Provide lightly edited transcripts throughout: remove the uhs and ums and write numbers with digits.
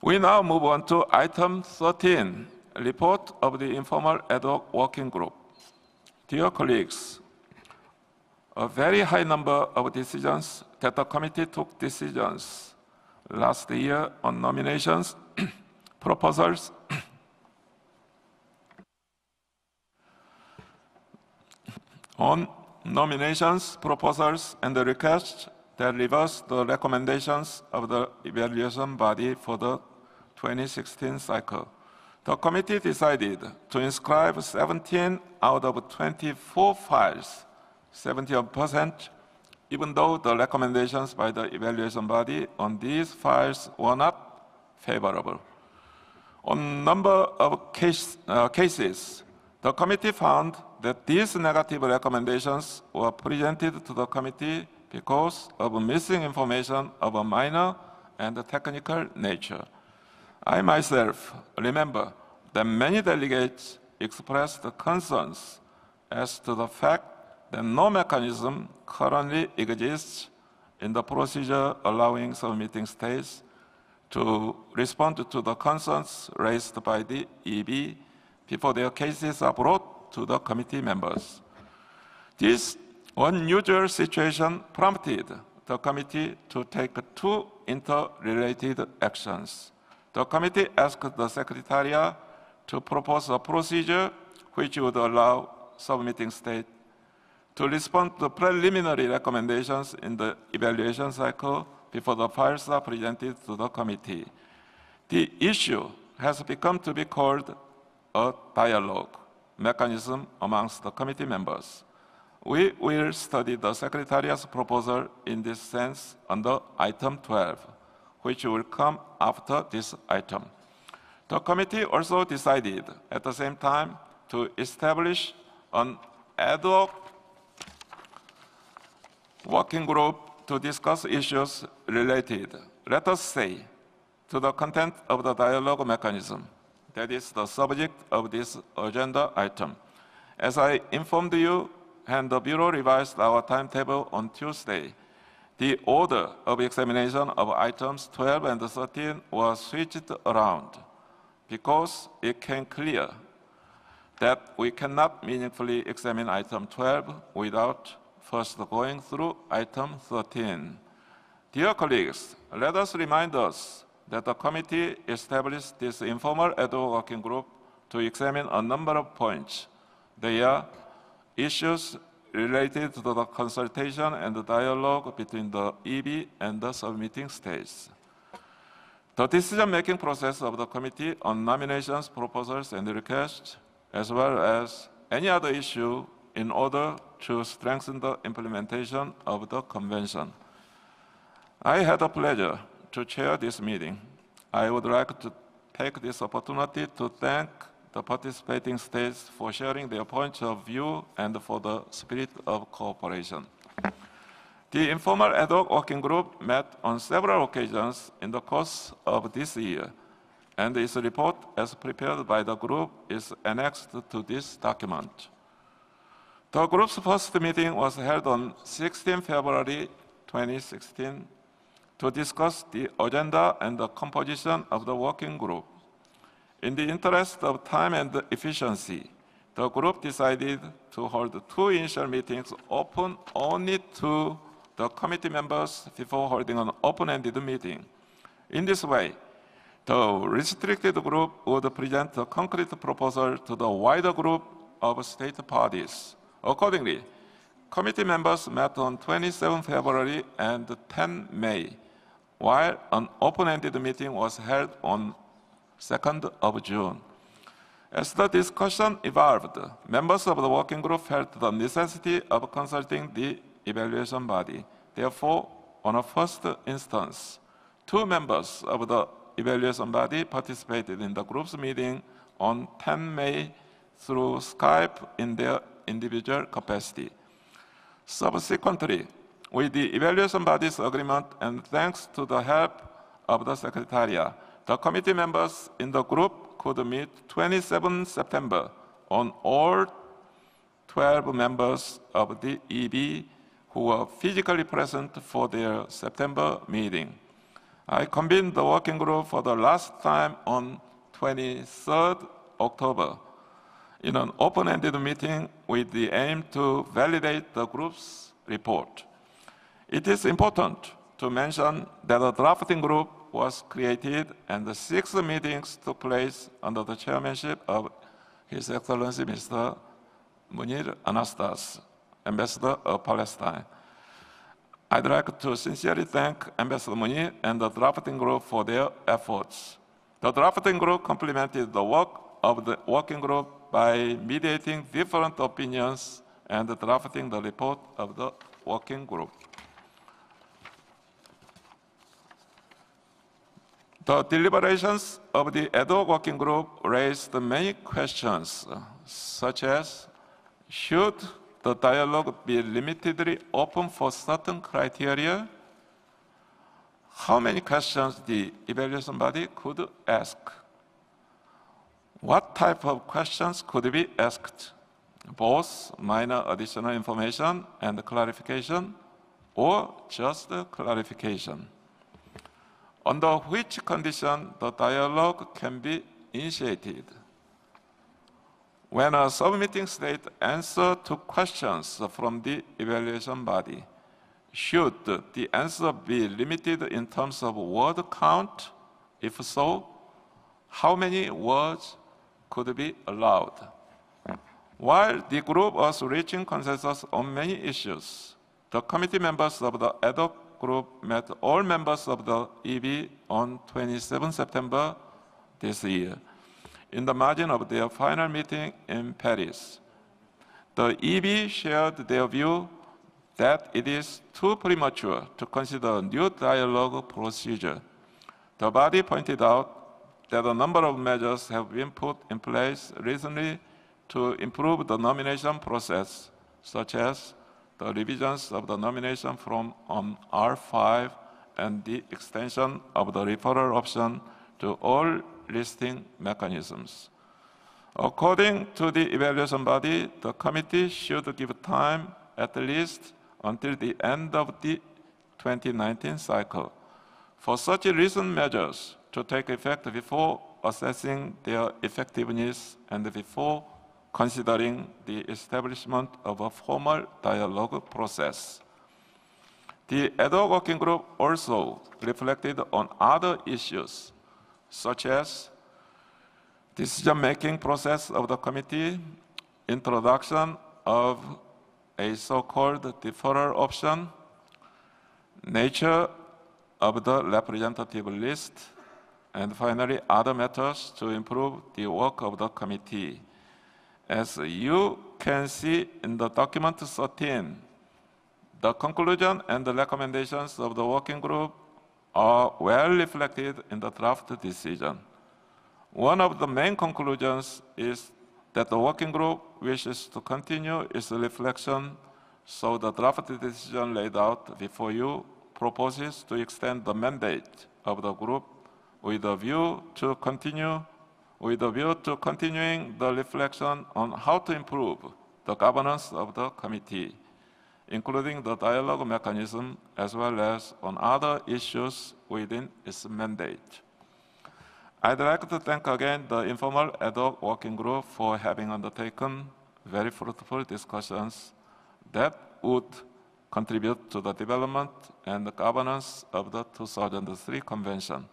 We now move on to item 13, report of the Informal Ad hoc Working Group. Dear colleagues, a very high number of decisions that the committee took decisions last year on nominations, proposals, and the requests that reverse the recommendations of the evaluation body for the 2016 cycle. The committee decided to inscribe 17 out of 24 files, 70%, even though the recommendations by the evaluation body on these files were not favorable. On number of cases, the committee found that these negative recommendations were presented to the committee because of missing information of a minor and technical nature. I myself remember that many delegates expressed concerns as to the fact that no mechanism currently exists in the procedure allowing submitting states to respond to the concerns raised by the EB before their cases are brought to the committee members. This unusual situation prompted the committee to take two interrelated actions. The committee asked the Secretariat to propose a procedure which would allow submitting states to respond to preliminary recommendations in the evaluation cycle before the files are presented to the committee. The issue has become to be called a dialogue mechanism amongst the committee members. We will study the Secretariat's proposal in this sense under item 12, which will come after this item. The committee also decided at the same time to establish an ad hoc working group to discuss issues related, let us say, to the content of the dialogue mechanism. That is the subject of this agenda item. As I informed you, and the Bureau revised our timetable on Tuesday, the order of examination of items 12 and 13 was switched around because it became clear that we cannot meaningfully examine item 12 without first going through item 13. Dear colleagues, let us remind us that the committee established this informal ad hoc working group to examine a number of points. They are issues related to the consultation and the dialogue between the EB and the submitting states. The decision-making process of the committee on nominations, proposals, and requests, as well as any other issue in order to strengthen the implementation of the convention. I had the pleasure to chair this meeting. I would like to take this opportunity to thank the participating states for sharing their points of view and for the spirit of cooperation. The informal ad hoc working group met on several occasions in the course of this year, and its report, as prepared by the group, is annexed to this document. The group's first meeting was held on 16 February 2016 to discuss the agenda and the composition of the working group. In the interest of time and efficiency, the group decided to hold two initial meetings open only to the committee members before holding an open-ended meeting. In this way, the restricted group would present a concrete proposal to the wider group of state parties. Accordingly, committee members met on 27 February and 10 May, while an open-ended meeting was held on 2nd of June. As the discussion evolved, members of the working group felt the necessity of consulting the evaluation body. Therefore, on a first instance, two members of the evaluation body participated in the group's meeting on 10 May through Skype in their individual capacity. Subsequently, with the evaluation body's agreement and thanks to the help of the Secretariat, the committee members in the group could meet 27 September on all 12 members of the EB who were physically present for their September meeting. I convened the working group for the last time on 23rd October in an open-ended meeting with the aim to validate the group's report. It is important to mention that a drafting group was created and the 6 meetings took place under the chairmanship of His Excellency Mr. Munir Anastas, Ambassador of Palestine. I'd like to sincerely thank Ambassador Munir and the drafting group for their efforts. The drafting group complemented the work of the working group by mediating different opinions and drafting the report of the working group. The deliberations of the ad hoc working group raised many questions, such as, should the dialogue be limitedly open for certain criteria? How many questions the evaluation body could ask? What type of questions could be asked? Both minor additional information and clarification, or just clarification? Under which condition the dialogue can be initiated? When a submitting state answers to questions from the evaluation body, should the answer be limited in terms of word count? If so, how many words could be allowed? While the group was reaching consensus on many issues, the committee members of the ad hoc group met all members of the EB on 27 September this year, in the margin of their final meeting in Paris. The EB shared their view that it is too premature to consider a new dialogue procedure. The body pointed out that a number of measures have been put in place recently to improve the nomination process, such as the revisions of the nomination from R5 and the extension of the referral option to all listing mechanisms. According to the evaluation body, the committee should give time at least until the end of the 2019 cycle for such recent measures to take effect before assessing their effectiveness and before considering the establishment of a formal dialogue process. The ad hoc working group also reflected on other issues, such as decision-making process of the committee, introduction of a so-called deferral option, nature of the representative list, and finally, other matters to improve the work of the committee. As you can see in the document 13, the conclusion and the recommendations of the working group are well reflected in the draft decision. One of the main conclusions is that the working group wishes to continue its reflection, so the draft decision laid out before you proposes to extend the mandate of the group with a view to continuing the reflection on how to improve the governance of the committee, including the dialogue mechanism, as well as on other issues within its mandate. I'd like to thank again the Informal ad hoc working group for having undertaken very fruitful discussions that would contribute to the development and the governance of the 2003 Convention.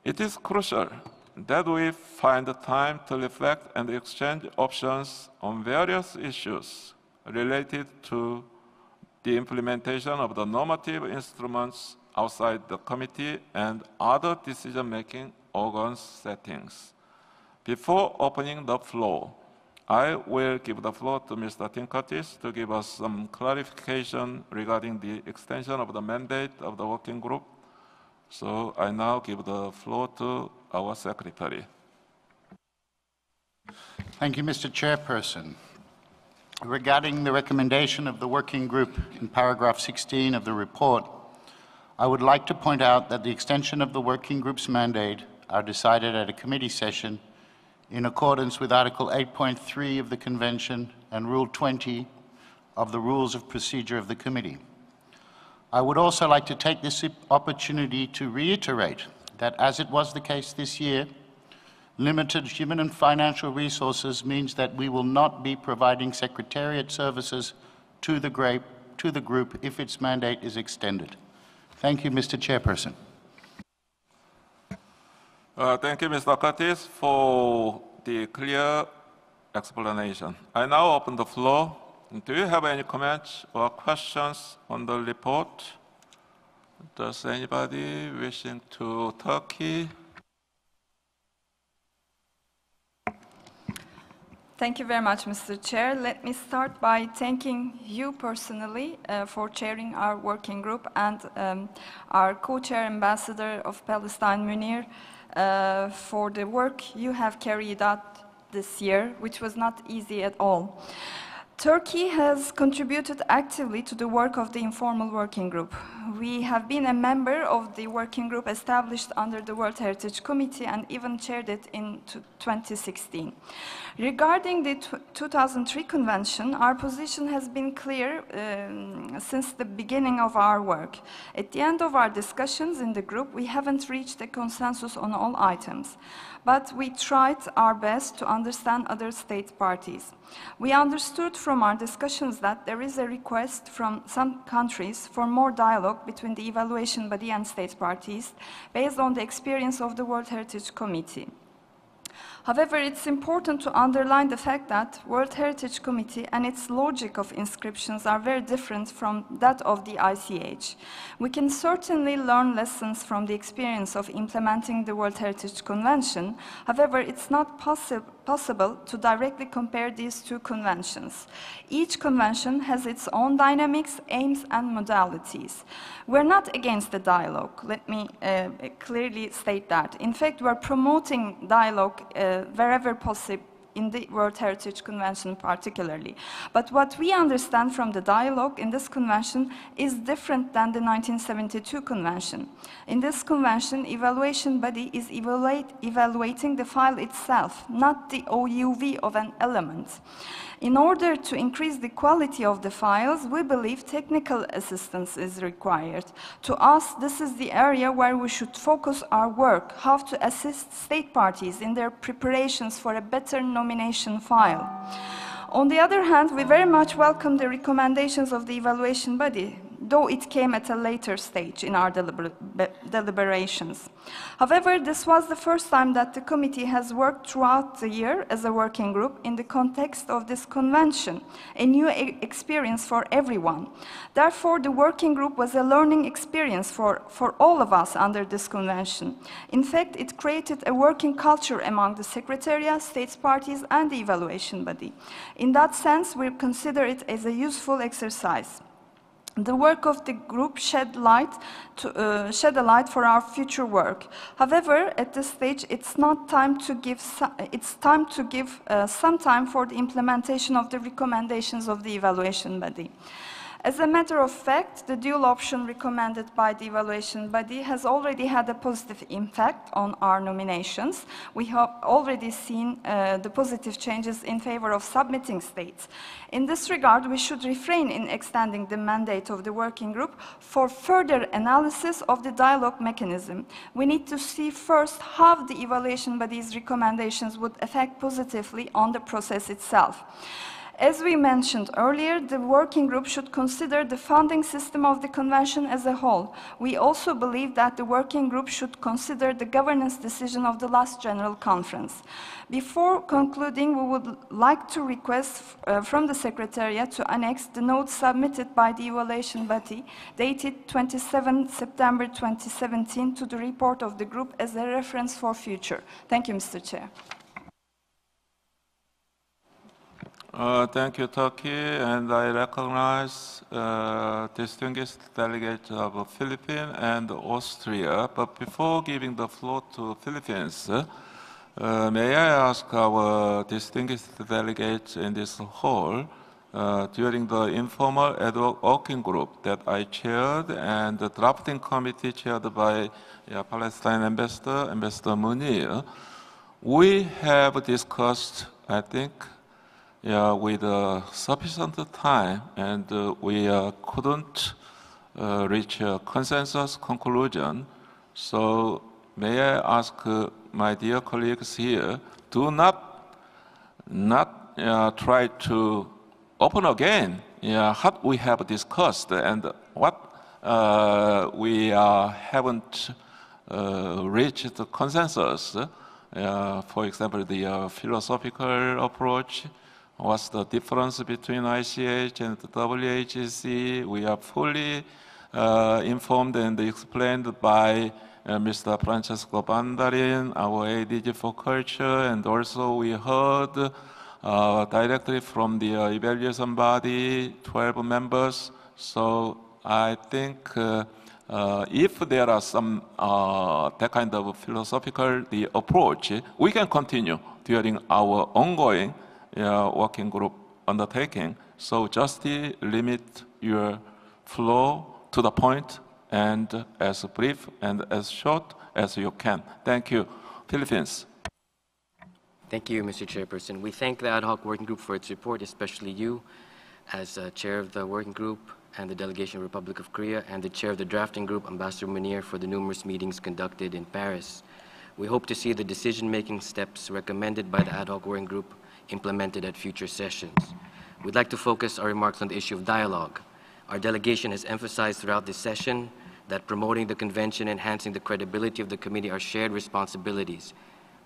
It is crucial that we find the time to reflect and exchange options on various issues related to the implementation of the normative instruments outside the committee and other decision-making organs settings. Before opening the floor, I will give the floor to Mr. Tim Curtis to give us some clarification regarding the extension of the mandate of the working group. So I now give the floor to our Secretary. Thank you, Mr. Chairperson. Regarding the recommendation of the working group in paragraph 16 of the report, I would like to point out that the extension of the working group's mandate are decided at a committee session in accordance with Article 8.3 of the Convention and Rule 20 of the Rules of Procedure of the Committee. I would also like to take this opportunity to reiterate that, as it was the case this year, limited human and financial resources means that we will not be providing Secretariat services to the group if its mandate is extended. Thank you, Mr. Chairperson. Thank you, Mr. Curtis, for the clear explanation. I now open the floor. Do you have any comments or questions on the report? Does anybody wishing to Turkey? Thank you very much, Mr. Chair. Let me start by thanking you personally for chairing our working group and our co-chair ambassador of Palestine, Munir, for the work you have carried out this year, which was not easy at all. Turkey has contributed actively to the work of the Informal Working Group. We have been a member of the working group established under the World Heritage Committee and even chaired it in 2016. Regarding the 2003 Convention, our position has been clear since the beginning of our work. At the end of our discussions in the group, we haven't reached a consensus on all items, but we tried our best to understand other state parties. We understood from our discussions that there is a request from some countries for more dialogue between the evaluation body and state parties based on the experience of the World Heritage Committee. However, it's important to underline the fact that World Heritage Committee and its logic of inscriptions are very different from that of the ICH. We can certainly learn lessons from the experience of implementing the World Heritage Convention. However, it's not possible to directly compare these two conventions. Each convention has its own dynamics, aims, and modalities. We're not against the dialogue. Let me clearly state that. In fact, we're promoting dialogue wherever possible in the World Heritage Convention particularly. But what we understand from the dialogue in this convention is different than the 1972 convention. In this convention, evaluation body is evaluating the file itself, not the OUV of an element. In order to increase the quality of the files, we believe technical assistance is required. To us, this is the area where we should focus our work, how to assist state parties in their preparations for a better nomination file. On the other hand, we very much welcome the recommendations of the evaluation body, though it came at a later stage in our deliberations. However, this was the first time that the committee has worked throughout the year as a working group in the context of this convention, a new experience for everyone. Therefore, the working group was a learning experience for all of us under this convention. In fact, it created a working culture among the Secretariat, states parties, and the evaluation body. In that sense, we consider it as a useful exercise. The work of the group shed a light for our future work. However, at this stage, it's time to give some time for the implementation of the recommendations of the evaluation body. As a matter of fact, the dual option recommended by the evaluation body has already had a positive impact on our nominations. We have already seen the positive changes in favor of submitting states. In this regard, we should refrain in extending the mandate of the working group for further analysis of the dialogue mechanism. We need to see first how the evaluation body's recommendations would affect positively on the process itself. As we mentioned earlier, the working group should consider the funding system of the convention as a whole. We also believe that the working group should consider the governance decision of the last General Conference. Before concluding, we would like to request from the Secretariat to annex the notes submitted by the evaluation body dated 27 September 2017 to the report of the group as a reference for future. Thank you, Mr. Chair. Thank you, Turkey, and I recognize distinguished delegates of Philippines and Austria. But before giving the floor to Philippines, may I ask our distinguished delegates in this hall, during the informal ad hoc working group that I chaired and the drafting committee chaired by Palestine Ambassador Munir, we have discussed, I think, with sufficient time, and we couldn't reach a consensus conclusion. So may I ask my dear colleagues here, do not try to open again what we have discussed and what we haven't reached the consensus. For example, the philosophical approach. What's the difference between ICH and the WHC? We are fully informed and explained by Mr. Francesco Bandarin, our ADG for Culture, and also we heard directly from the evaluation body, 12 members. So I think if there are some that kind of philosophical approach, we can continue during our ongoing working group undertaking. So just limit your flow to the point and as brief and as short as you can. Thank you. Philippines. Thank you, Mr. Chairperson. We thank the ad hoc working group for its report, especially you as chair of the working group and the delegation of the Republic of Korea, and the chair of the drafting group, Ambassador Munir, for the numerous meetings conducted in Paris. We hope to see the decision-making steps recommended by the ad hoc working group implemented at future sessions. We'd like to focus our remarks on the issue of dialogue. Our delegation has emphasized throughout this session that promoting the convention and enhancing the credibility of the committee are shared responsibilities.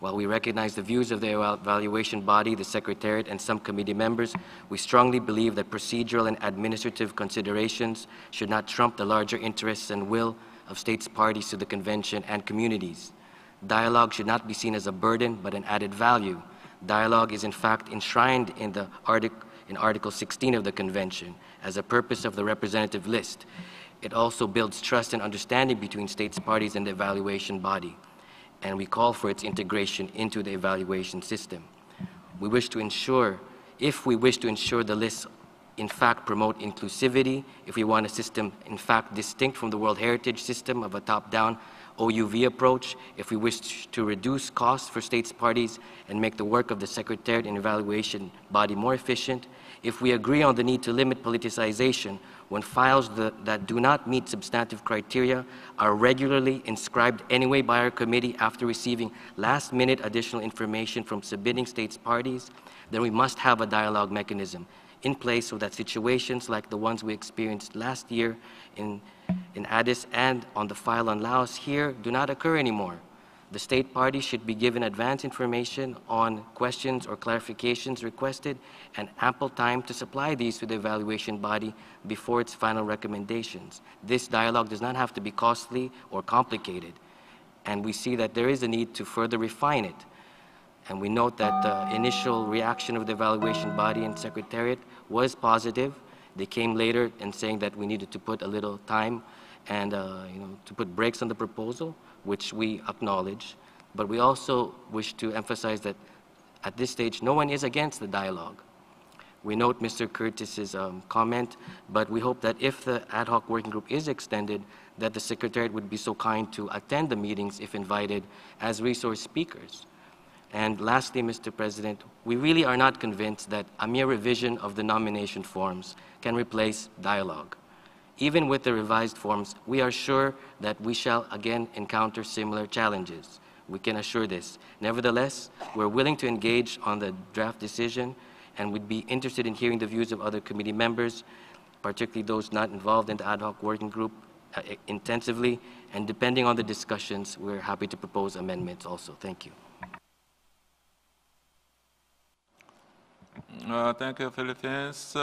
While we recognize the views of the evaluation body, the Secretariat, and some committee members, we strongly believe that procedural and administrative considerations should not trump the larger interests and will of states parties to the convention and communities. Dialogue should not be seen as a burden, but an added value. Dialogue is in fact enshrined in Article 16 of the Convention as a purpose of the representative list. It also builds trust and understanding between states parties and the evaluation body, and we call for its integration into the evaluation system. If we wish to ensure the lists in fact promote inclusivity, if we want a system in fact distinct from the World Heritage System of a top-down OUV approach, if we wish to reduce costs for states parties and make the work of the Secretariat and evaluation body more efficient, if we agree on the need to limit politicization when files that do not meet substantive criteria are regularly inscribed anyway by our committee after receiving last-minute additional information from submitting states parties, then we must have a dialogue mechanism in place so that situations like the ones we experienced last year in Addis and on the file on Laos here do not occur anymore. The state parties should be given advance information on questions or clarifications requested and ample time to supply these to the evaluation body before its final recommendations. This dialogue does not have to be costly or complicated, and we see that there is a need to further refine it. And we note that the initial reaction of the evaluation body and Secretariat was positive. They came later and saying that we needed to put a little time and to put brakes on the proposal, which we acknowledge. But we also wish to emphasize that at this stage, no one is against the dialogue. We note Mr. Curtis's comment, but we hope that if the ad hoc working group is extended, that the Secretariat would be so kind to attend the meetings if invited as resource speakers. And lastly, Mr. President, we really are not convinced that a mere revision of the nomination forms can replace dialogue. Even with the revised forms, we are sure that we shall again encounter similar challenges. We can assure this. Nevertheless, we're willing to engage on the draft decision and would be interested in hearing the views of other committee members, particularly those not involved in the ad hoc working group intensively. And depending on the discussions, we're happy to propose amendments also. Thank you. Thank you, Philippines.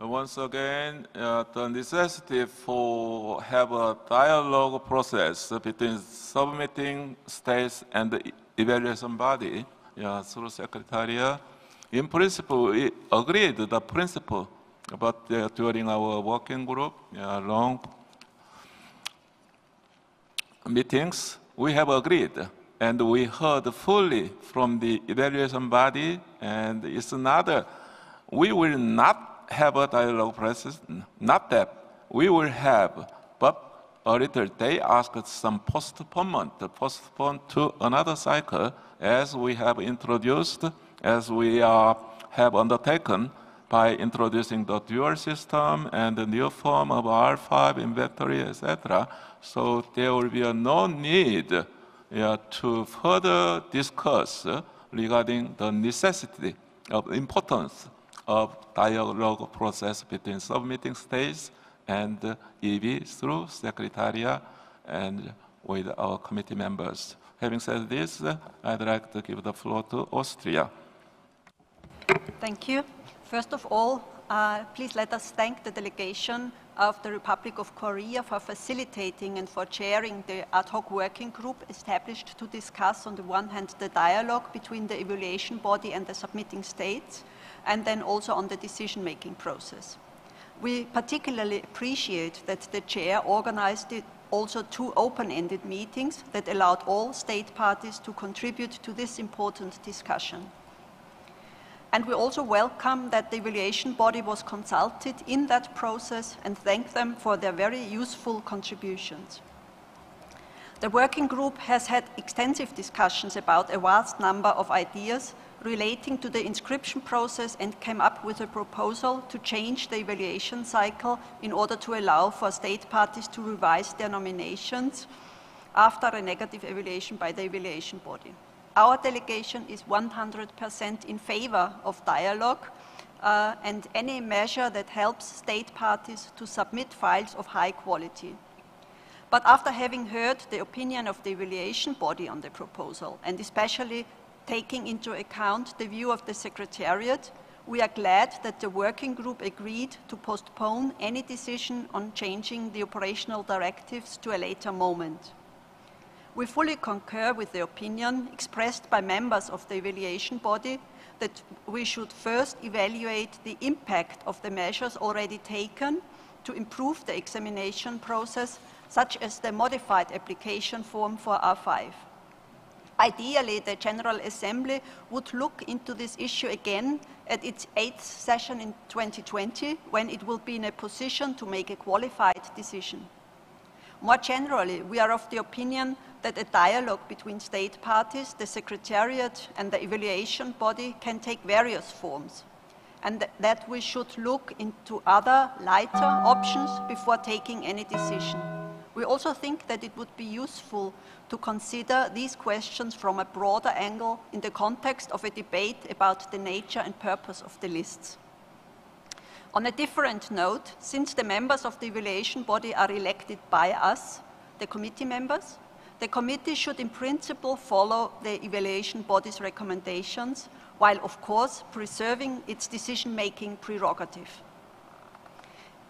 Once again, the necessity for have a dialogue process between submitting states and the evaluation body through Secretariat. In principle, we agreed the principle, but during our working group, long meetings, we have agreed. And we heard fully from the evaluation body, and it's another, we will not have a dialogue process, not that we will have, but a little, they asked some postponement, postpone to another cycle, as we have introduced, as we have undertaken by introducing the dual system and the new form of R5 inventory, etc. So there will be no need to further discuss regarding the necessity of importance of dialogue process between submitting states and EB through Secretariat and with our committee members. Having said this, I'd like to give the floor to Austria. Thank you. First of all, please let us thank the delegation of the Republic of Korea for facilitating and for chairing the ad hoc working group established to discuss, on the one hand, the dialogue between the evaluation body and the submitting states, and then also on the decision-making process. We particularly appreciate that the chair organized also 2 open-ended meetings that allowed all state parties to contribute to this important discussion. And we also welcome that the evaluation body was consulted in that process and thank them for their very useful contributions. The working group has had extensive discussions about a vast number of ideas relating to the inscription process and came up with a proposal to change the evaluation cycle in order to allow for state parties to revise their nominations after a negative evaluation by the evaluation body. Our delegation is 100% in favor of dialogue and any measure that helps state parties to submit files of high quality. But after having heard the opinion of the evaluation body on the proposal, and especially taking into account the view of the Secretariat, we are glad that the working group agreed to postpone any decision on changing the operational directives to a later moment. We fully concur with the opinion expressed by members of the evaluation body that we should first evaluate the impact of the measures already taken to improve the examination process, such as the modified application form for R5. Ideally, the General Assembly would look into this issue again at its 8th session in 2020, when it will be in a position to make a qualified decision. More generally, we are of the opinion that a dialogue between state parties, the Secretariat, and the evaluation body can take various forms, and that we should look into other, lighter options before taking any decision. We also think that it would be useful to consider these questions from a broader angle in the context of a debate about the nature and purpose of the lists. On a different note, since the members of the evaluation body are elected by us, the committee members, the committee should in principle follow the evaluation body's recommendations, while of course preserving its decision-making prerogative.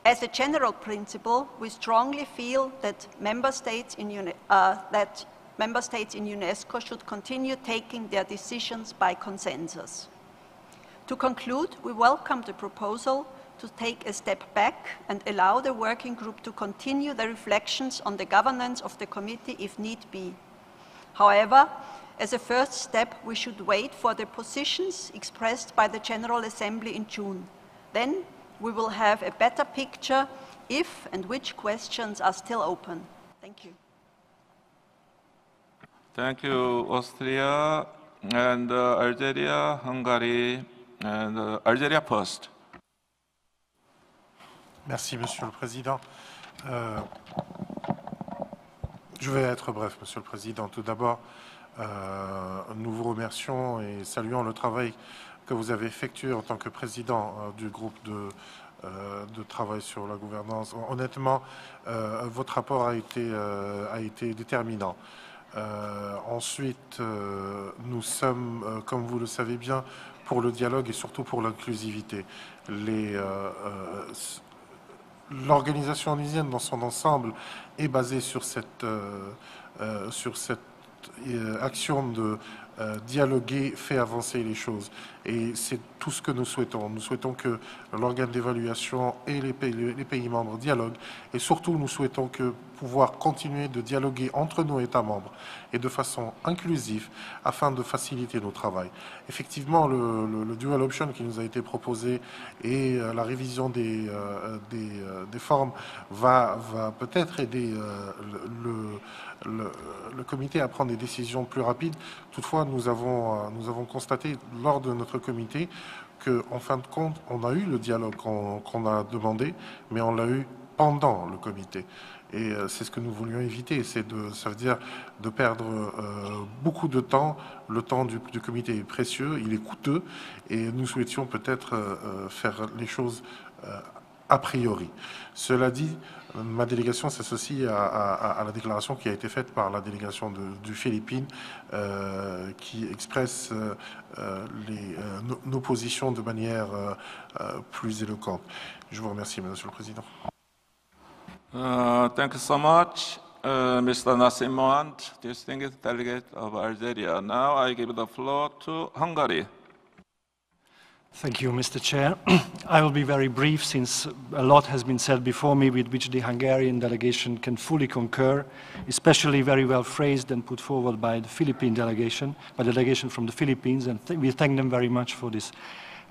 As a general principle, we strongly feel that member states in UNESCO should continue taking their decisions by consensus. To conclude, we welcome the proposal to take a step back and allow the working group to continue the reflections on the governance of the committee if need be. However, as a first step, we should wait for the positions expressed by the General Assembly in June. Then we will have a better picture if and which questions are still open. Thank you. Thank you, Austria and Algeria, Hungary, and Algeria first. Merci, Monsieur le Président. Je vais être bref, Monsieur le Président. Tout d'abord, nous vous remercions et saluons le travail que vous avez effectué en tant que président du groupe de travail sur la gouvernance. Honnêtement, votre rapport a été déterminant. Ensuite, nous sommes, comme vous le savez bien, pour le dialogue et surtout pour l'inclusivité. L'organisation onusienne dans son ensemble est basée sur cette action de dialoguer fait avancer les choses. Et c'est tout ce que nous souhaitons. Nous souhaitons que l'organe d'évaluation et les pays membres dialoguent. Et surtout, nous souhaitons que pouvoir continuer de dialoguer entre nos États membres et de façon inclusive afin de faciliter nos travail. Effectivement, le dual option qui nous a été proposé et la révision des formes va peut-être aider le comité à prendre des décisions plus rapides. Toutefois, nous avons constaté lors de notre comité qu'en fin de compte, on a eu le dialogue qu'on a demandé, mais on l'a eu pendant le comité. Et c'est ce que nous voulions éviter, ça veut dire de perdre beaucoup de temps. Le temps du comité est précieux, il est coûteux, et nous souhaitions peut-être faire les choses a priori. Cela dit, ma délégation s'associe à la déclaration qui a été faite par la délégation du Philippines qui expresse nos positions de manière plus éloquente. Je vous remercie, Monsieur le Président. Thank you so much, Mr. Nassim Mohand, distinguished delegate of Algeria. Now I give the floor to Hungary. Thank you, Mr. Chair. I will be very brief since a lot has been said before me with which the Hungarian delegation can fully concur, especially very well phrased and put forward by the Philippine delegation, by the delegation from the Philippines, and we thank them very much for this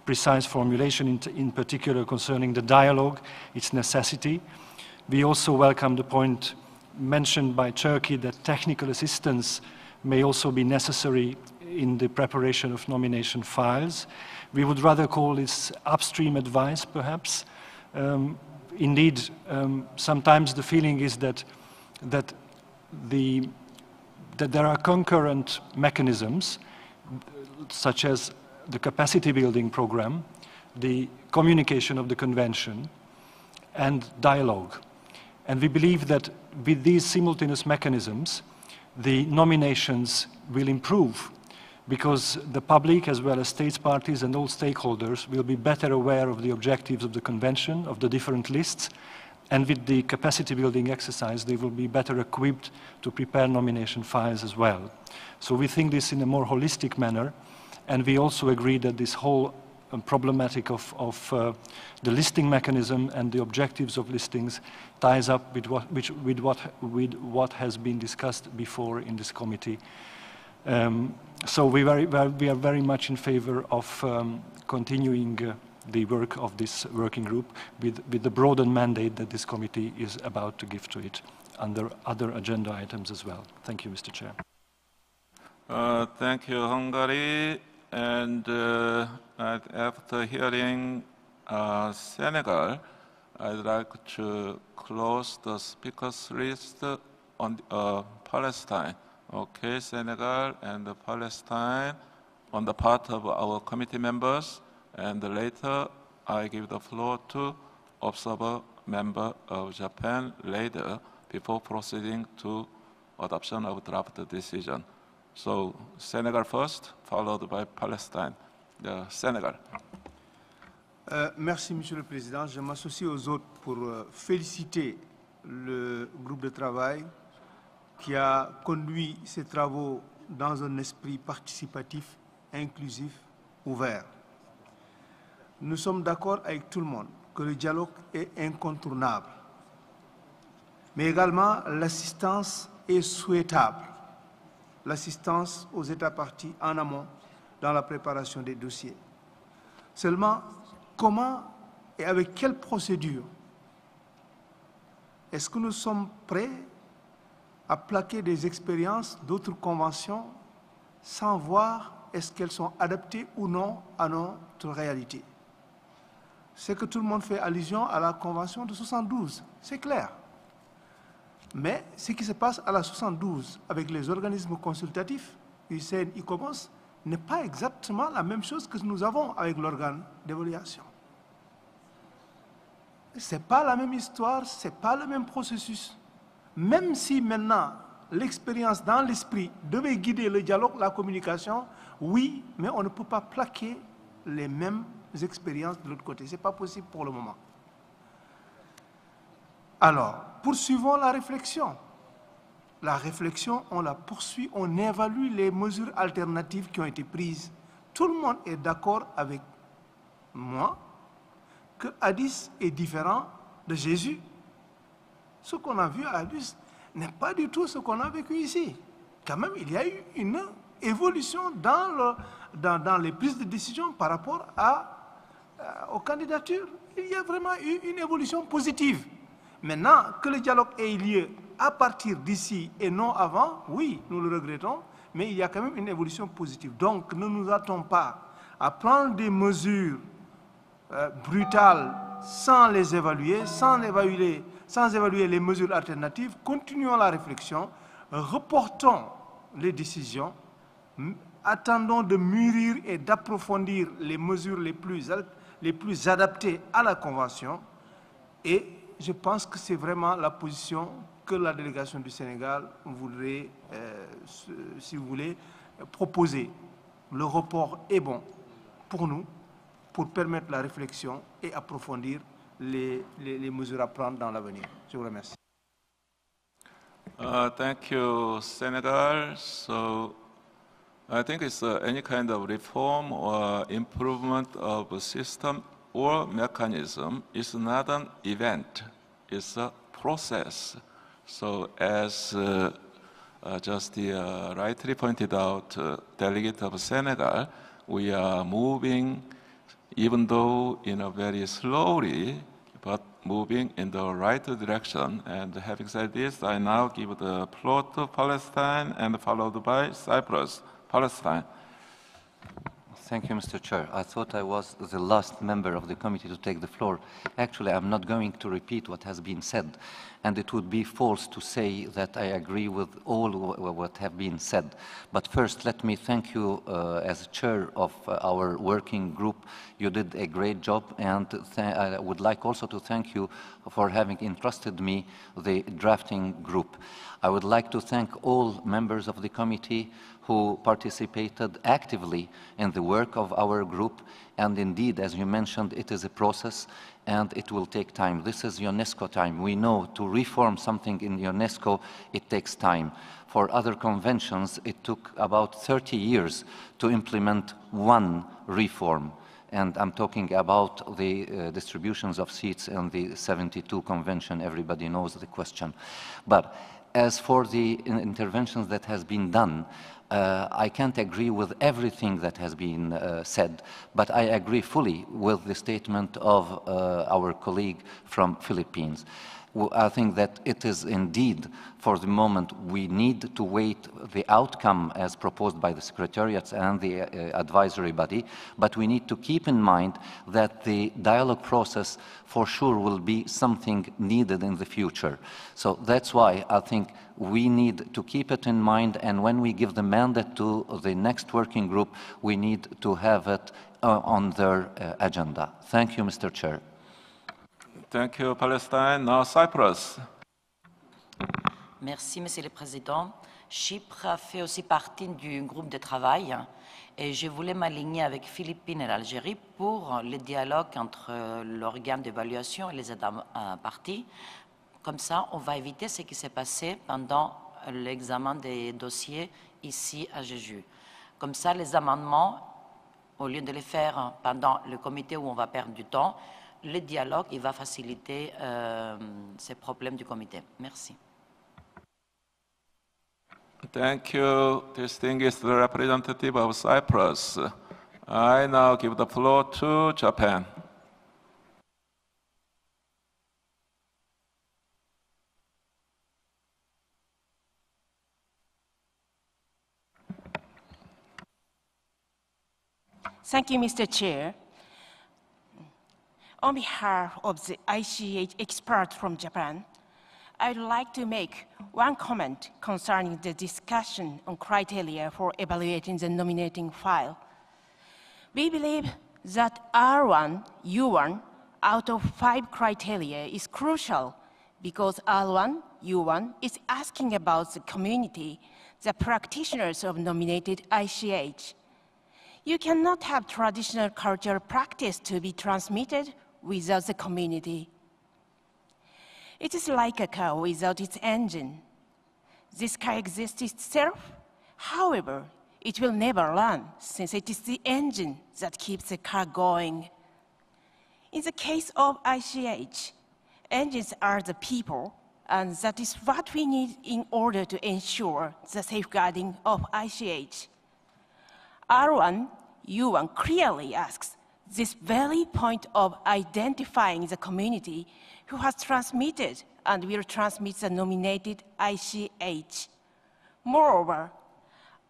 precise formulation, in particular concerning the dialogue, its necessity. We also welcome the point mentioned by Turkey that technical assistance may also be necessary in the preparation of nomination files. We would rather call this upstream advice, perhaps. Indeed, sometimes the feeling is that there are concurrent mechanisms, such as the capacity building program, the communication of the convention, and dialogue. And we believe that with these simultaneous mechanisms, the nominations will improve, because the public, as well as states parties and all stakeholders, will be better aware of the objectives of the convention, of the different lists, and with the capacity building exercise, they will be better equipped to prepare nomination files as well. So we think this in a more holistic manner, and we also agree that this whole problematic of the listing mechanism and the objectives of listings ties up with what has been discussed before in this committee. So we are very much in favor of continuing the work of this working group with the broadened mandate that this committee is about to give to it under other agenda items as well. Thank you, Mr. Chair. Thank you, Hungary. And after hearing Senegal, I'd like to close the speakers list on Palestine. Okay, Senegal and Palestine on the part of our committee members, and later I give the floor to observer member of Japan later before proceeding to adoption of draft decision. So Senegal first, followed by Palestine. Senegal. Merci, Monsieur le Président. Je m'associe aux autres pour féliciter le groupe de travail qui a conduit ses travaux dans un esprit participatif, inclusif, ouvert. Nous sommes d'accord avec tout le monde que le dialogue est incontournable, mais également l'assistance est souhaitable, l'assistance aux États parties en amont dans la préparation des dossiers. Seulement, comment et avec quelle procédure est-ce que nous sommes prêts à plaquer des expériences d'autres conventions sans voir est-ce qu'elles sont adaptées ou non à notre réalité? C'est que tout le monde fait allusion à la convention de 72, c'est clair. Mais ce qui se passe à la 72 avec les organismes consultatifs, UCN, ICOMOS, n'est pas exactement la même chose que nous avons avec l'organe d'évaluation. Ce n'est pas la même histoire, ce n'est pas le même processus. Même si maintenant l'expérience dans l'esprit devait guider le dialogue, la communication, oui, mais on ne peut pas plaquer les mêmes expériences de l'autre côté. Ce n'est pas possible pour le moment. Alors, poursuivons la réflexion. La réflexion, on la poursuit, on évalue les mesures alternatives qui ont été prises. Tout le monde est d'accord avec moi que Addis est différent de Jéju. ce qu'on a vu à Airbus n'est pas du tout ce qu'on a vécu ici. Quand même, il y a eu une évolution dans les prises de décision par rapport aux candidatures. Il y a vraiment eu une évolution positive. Maintenant, que le dialogue ait lieu à partir d'ici et non avant, oui, nous le regrettons, mais il y a quand même une évolution positive. Donc, ne nous attendons pas à prendre des mesures brutales sans les évaluer, sans évaluer les mesures alternatives. Continuons la réflexion, reportons les décisions, attendons de mûrir et d'approfondir les mesures les plus adaptées à la Convention. Et je pense que c'est vraiment la position que la délégation du Sénégal voudrait, si vous voulez, proposer. Le report est bon pour nous, pour permettre la réflexion et approfondir les mesures à prendre dans l'avenir. Je vous remercie. Thank you, Senegal. So I think it's any kind of reform or improvement of a system or mechanism is not an event, it's a process. So as just rightly pointed out, delegate of Senegal, we are moving, even though very slowly, but moving in the right direction. And having said this, I now give the floor to Palestine and followed by Cyprus. Palestine. Thank you, Mr. Chair. I thought I was the last member of the committee to take the floor. Actually, I'm not going to repeat what has been said, and it would be false to say that I agree with all what have been said. But first, let me thank you as chair of our working group. You did a great job, and I would like also to thank you for having entrusted me the drafting group. I would like to thank all members of the committee who participated actively in the work of our group. And indeed, as you mentioned, it is a process and it will take time. This is UNESCO time. We know to reform something in UNESCO, it takes time. For other conventions, it took about 30 years to implement one reform. And I'm talking about the distributions of seats in the 72 convention. Everybody knows the question. But as for the interventions that has been done, I can't agree with everything that has been said, but I agree fully with the statement of our colleague from Philippines. I think that it is indeed, for the moment, we need to wait the outcome as proposed by the Secretariats and the advisory body, but we need to keep in mind that the dialogue process for sure will be something needed in the future. So that's why I think we need to keep it in mind, and when we give the mandate to the next working group, we need to have it on their agenda. Thank you, Mr. Chair. Thank you, Palestine. Now Cyprus. Merci, Monsieur le Président. Chypre fait aussi partie du groupe de travail et je voulais m'aligner avec Philippines et l'Algérie pour le dialogue entre l'organe d'évaluation et les États parties. Comme ça, on va éviter ce qui s'est passé pendant l'examen des dossiers ici à Jeju. Comme ça, les amendements, au lieu de les faire pendant le comité où on va perdre du temps, le dialogue, il va faciliter ces problèmes du comité. Merci. Thank you, distinguished representative of Cyprus. I now give the floor to Japan. Thank you, Mr. Chair. On behalf of the ICH experts from Japan, I would like to make one comment concerning the discussion on criteria for evaluating the nominating file. We believe that R1, U1 out of 5 criteria is crucial because R1, U1 is asking about the community, the practitioners of nominated ICH. You cannot have traditional cultural practice to be transmitted without the community. It is like a car without its engine. This car exists itself, however, it will never run since it is the engine that keeps the car going. In the case of ICH, engines are the people and that is what we need in order to ensure the safeguarding of ICH. R1, U1 clearly asks this very point of identifying the community who has transmitted and will transmit the nominated ICH. Moreover,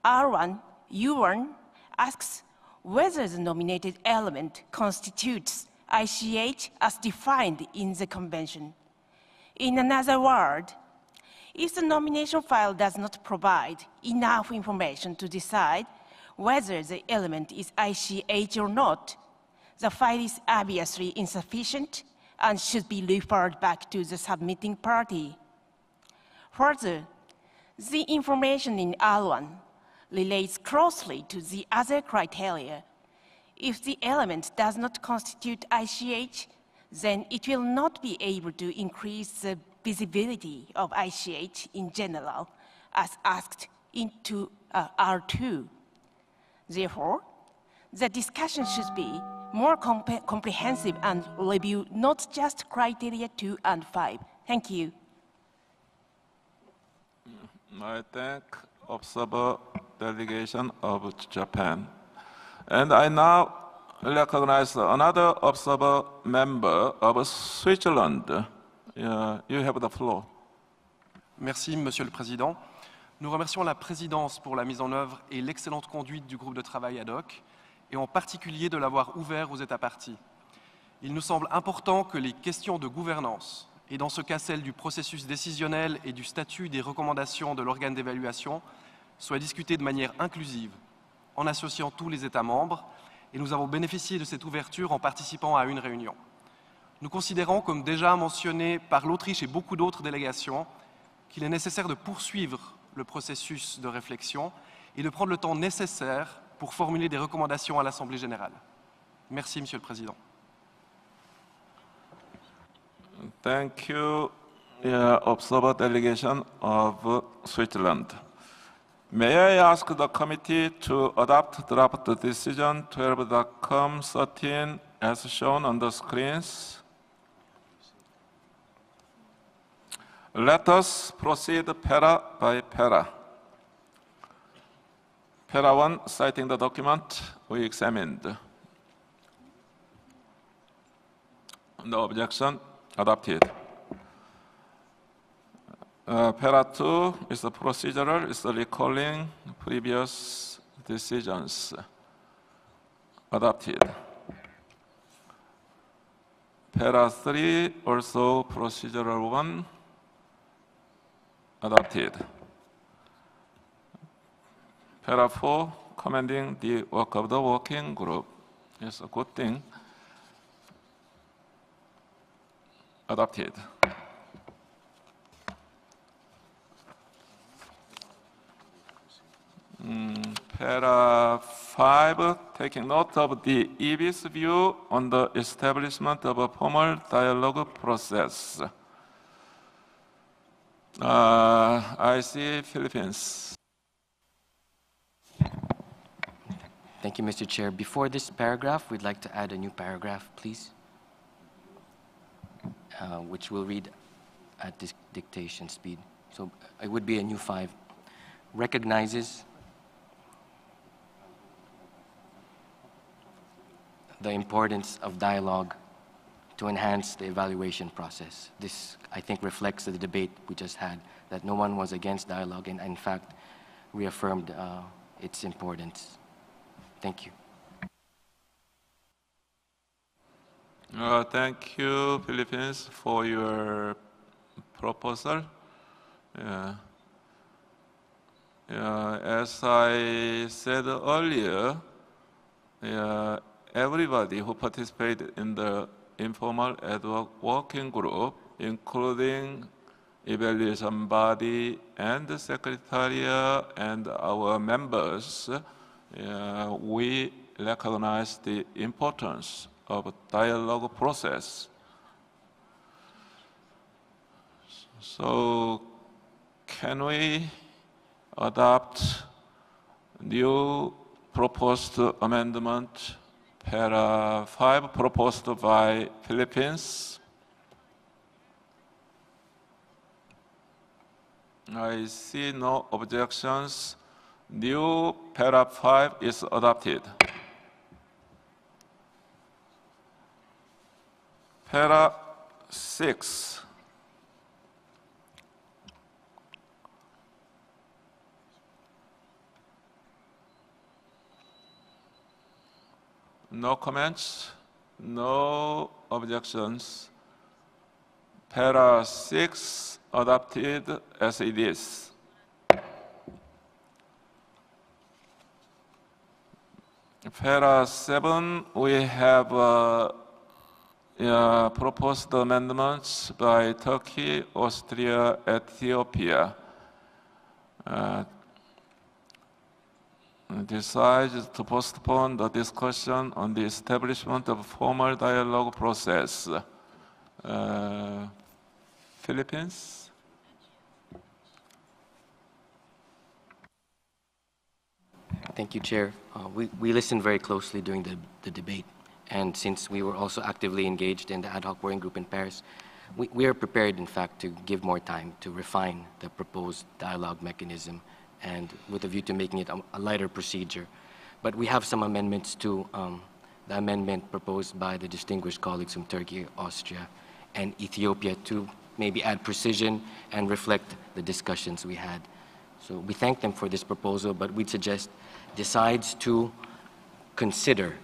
R1, U1 asks whether the nominated element constitutes ICH as defined in the convention. In another word, if the nomination file does not provide enough information to decide whether the element is ICH or not, the file is obviously insufficient and should be referred back to the submitting party. Further, the information in R1 relates closely to the other criteria. If the element does not constitute ICH, then it will not be able to increase the visibility of ICH in general, as asked into R2. Therefore, the discussion should be more comprehensive and review not just criteria 2 and 5. Thank you. I thank observer delegation of Japan. And I now recognize another observer member of Switzerland. You have the floor. Merci, Monsieur le Président. Nous remercions la présidence pour la mise en œuvre et l'excellente conduite du groupe de travail ad hoc, et en particulier de l'avoir ouvert aux États parties. Il nous semble important que les questions de gouvernance, et dans ce cas celle du processus décisionnel et du statut des recommandations de l'organe d'évaluation, soient discutées de manière inclusive, en associant tous les États membres, et nous avons bénéficié de cette ouverture en participant à une réunion. Nous considérons, comme déjà mentionné par l'Autriche et beaucoup d'autres délégations, qu'il est nécessaire de poursuivre le processus de réflexion et de prendre le temps nécessaire pour formuler des recommandations à l'Assemblée générale. Merci, Monsieur le Président. Thank you, observer delegation of Switzerland. May I ask the committee to adopt draft decision 12.13 as shown on the screens? Let us proceed para by para. Para 1, citing the document we examined. No objection, adopted. Para 2 is the procedural, is the recalling previous decisions. Adopted. Para 3, also procedural one. Adopted. Para 4, commending the work of the working group. It's a good thing. Adopted. Para 5, taking note of the EB's view on the establishment of a formal dialogue process. I see Philippines. Thank you, Mr. Chair. Before this paragraph, we'd like to add a new paragraph, please, which will read at this dictation speed. So it would be a new 5. Recognizes the importance of dialogue to enhance the evaluation process. This, I think, reflects the debate we just had, that no one was against dialogue and, in fact, reaffirmed its importance. Thank you. Thank you, Philippines, for your proposal. As I said earlier, everybody who participated in the informal ad hoc working group, including evaluation body and the secretariat and our members, we recognize the importance of dialogue process. So can we adopt new proposed amendment, para 5, proposed by Philippines? I see no objections. New para 5 is adopted. Para 6. No comments, no objections. Para 6 adopted as it is. Para 7, we have proposed amendments by Turkey, Austria, Ethiopia. Decides to postpone the discussion on the establishment of formal dialogue process. Philippines? Thank you, Chair. We listened very closely during the debate, and since we were also actively engaged in the ad hoc working group in Paris, we are prepared, in fact, to give more time to refine the proposed dialogue mechanism and with a view to making it a lighter procedure. But we have some amendments to the amendment proposed by the distinguished colleagues from Turkey, Austria, and Ethiopia to maybe add precision and reflect the discussions we had. So we thank them for this proposal, but we'd suggest decides to consider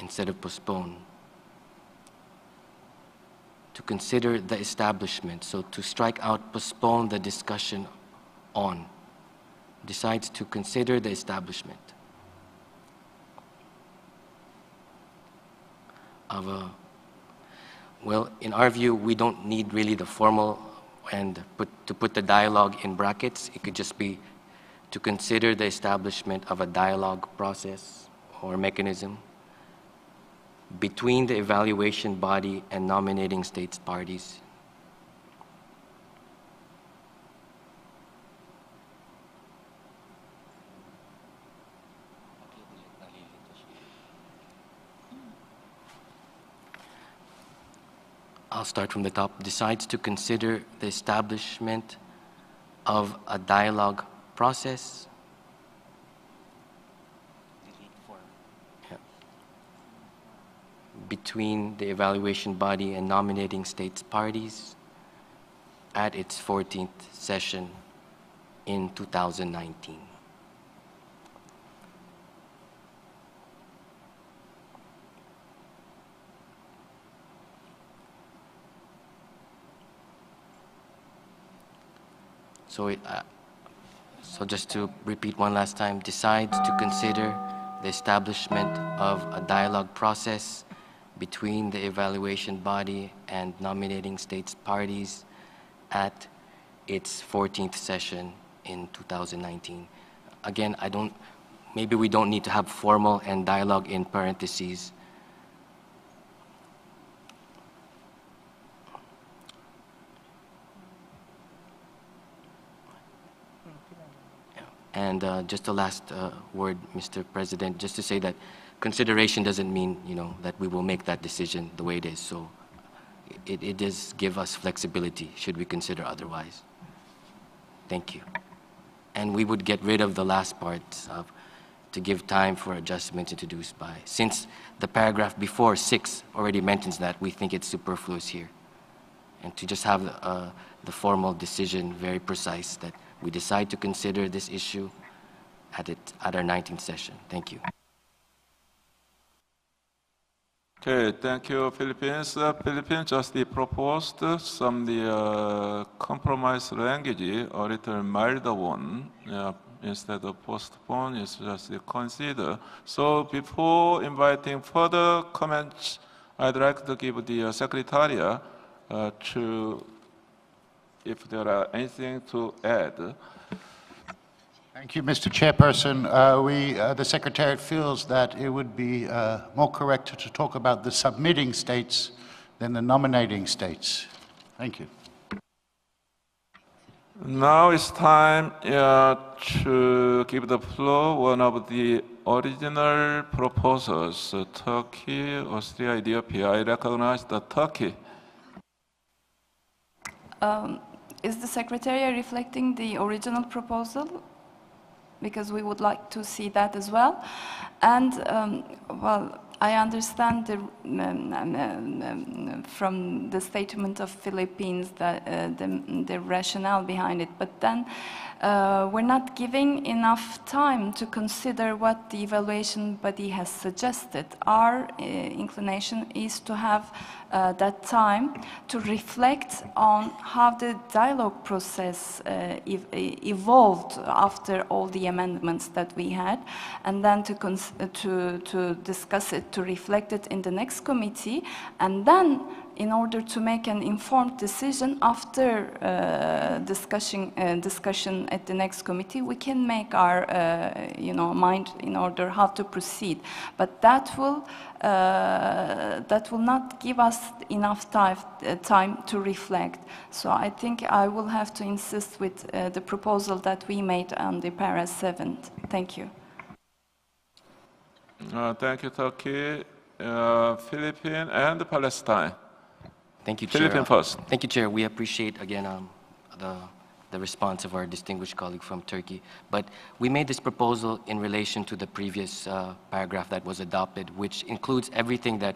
instead of postpone. To consider the establishment, so to strike out postpone the discussion on. Decides to consider the establishment of a, well, in our view, we don't need really the formal and to put the dialogue in brackets. It could just be to consider the establishment of a dialogue process or mechanism between the evaluation body and nominating states parties. I'll start from the top. Decides to consider the establishment of a dialogue process. Yeah. Between the evaluation body and nominating states parties at its 14th session in 2019. So just to repeat one last time, decides to consider the establishment of a dialogue process between the evaluation body and nominating states parties at its 14th session in 2019. Again, maybe we don't need to have formal and dialogue in parentheses. And just a last word, Mr. President, just to say that consideration doesn't mean, that we will make that decision the way it is. So it does give us flexibility should we consider otherwise. Thank you. And we would get rid of the last part to give time for adjustments introduced by, since the paragraph before 6 already mentions that, we think it's superfluous here. And to just have the formal decision very precise that we decide to consider this issue at our 19th session. Thank you. Okay, thank you, Philippines. Philippines just proposed some the compromise language, a little milder one. Instead of postpone, it's just consider. So before inviting further comments, I'd like to give the Secretariat if there are anything to add. Thank you, Mr. Chairperson. The Secretariat feels that it would be more correct to talk about the submitting states than the nominating states. Thank you. Now it's time to give the floor one of the original proposals, Turkey, Austria, Ethiopia. I recognize the Turkey. is the Secretariat reflecting the original proposal? Because we would like to see that as well. And, well, I understand from the statement of Philippines that the rationale behind it, but then we're not giving enough time to consider what the evaluation body has suggested. Our inclination is to have that time to reflect on how the dialogue process evolved after all the amendments that we had, and then to discuss it, to reflect it in the next committee, and then in order to make an informed decision after discussion at the next committee, we can make our mind in order how to proceed. But that will not give us enough time to reflect. So I think I will have to insist with the proposal that we made on the para 7. Thank you. Thank you, Turkey, Philippines, and Palestine. Thank you, Chair. Philippines first. Thank you, Chair. We appreciate, again, the response of our distinguished colleague from Turkey. But we made this proposal in relation to the previous paragraph that was adopted, which includes everything that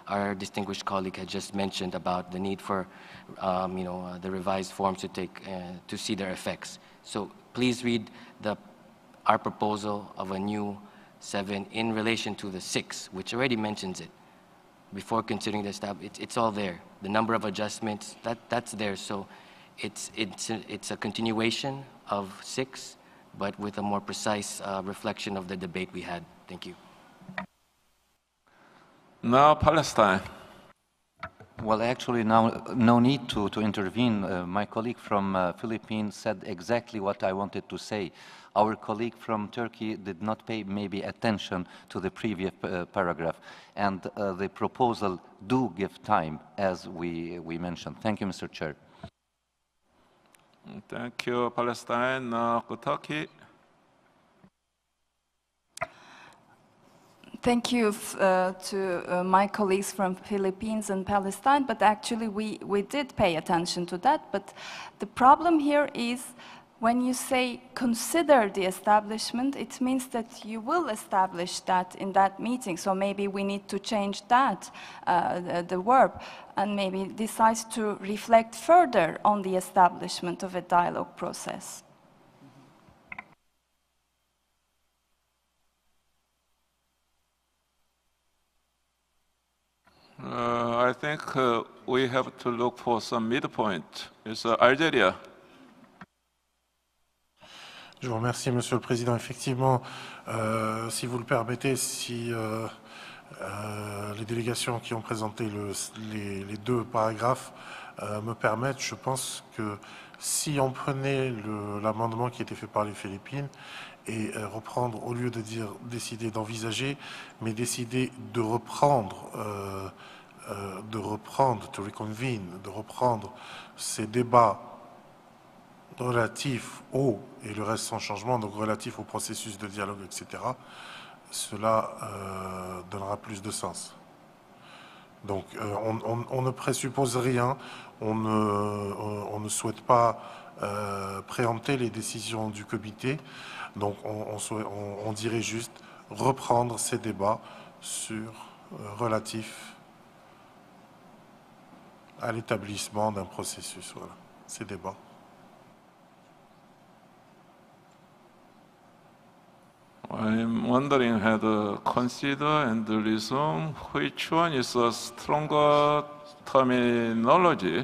our distinguished colleague had just mentioned about the need for the revised forms to see their effects. So please read our proposal of a new 7 in relation to the 6, which already mentions it. Before considering the establishment, it's all there. The number of adjustments, that's there. So it's a continuation of 6, but with a more precise reflection of the debate we had. Thank you. Now Palestine. Well, actually, now no need to intervene. My colleague from Philippines said exactly what I wanted to say. Our colleague from Turkey did not pay maybe attention to the previous paragraph, and the proposal do give time, as we mentioned. Thank you, Mr. Chair. Thank you, Palestine. Now Turkey. Thank you to my colleagues from Philippines and Palestine, but actually we did pay attention to that. But the problem here is when you say consider the establishment, it means that you will establish that in that meeting. So maybe we need to change that, the verb, and maybe decide to reflect further on the establishment of a dialogue process. I think we have to look for some midpoint. It's Algeria. Je vous remercie, Monsieur le Président. Effectivement, si vous le permettez, si les délégations qui ont présenté les 2 paragraphes me permettent, je pense que si on prenait l'amendement qui était fait par les Philippines et reprendre, au lieu de dire décider d'envisager, mais décider de reprendre, to reconvene, de reprendre ces débats relatifs au, et le reste sans changement, donc relatifs au processus de dialogue, etc., cela donnera plus de sens. Donc on ne présuppose rien, on ne souhaite pas préempter les décisions du comité, donc on dirait juste reprendre ces débats relatifs à l'établissement d'un processus, voilà, ces débats. I'm wondering how to consider and resume which one is a stronger terminology.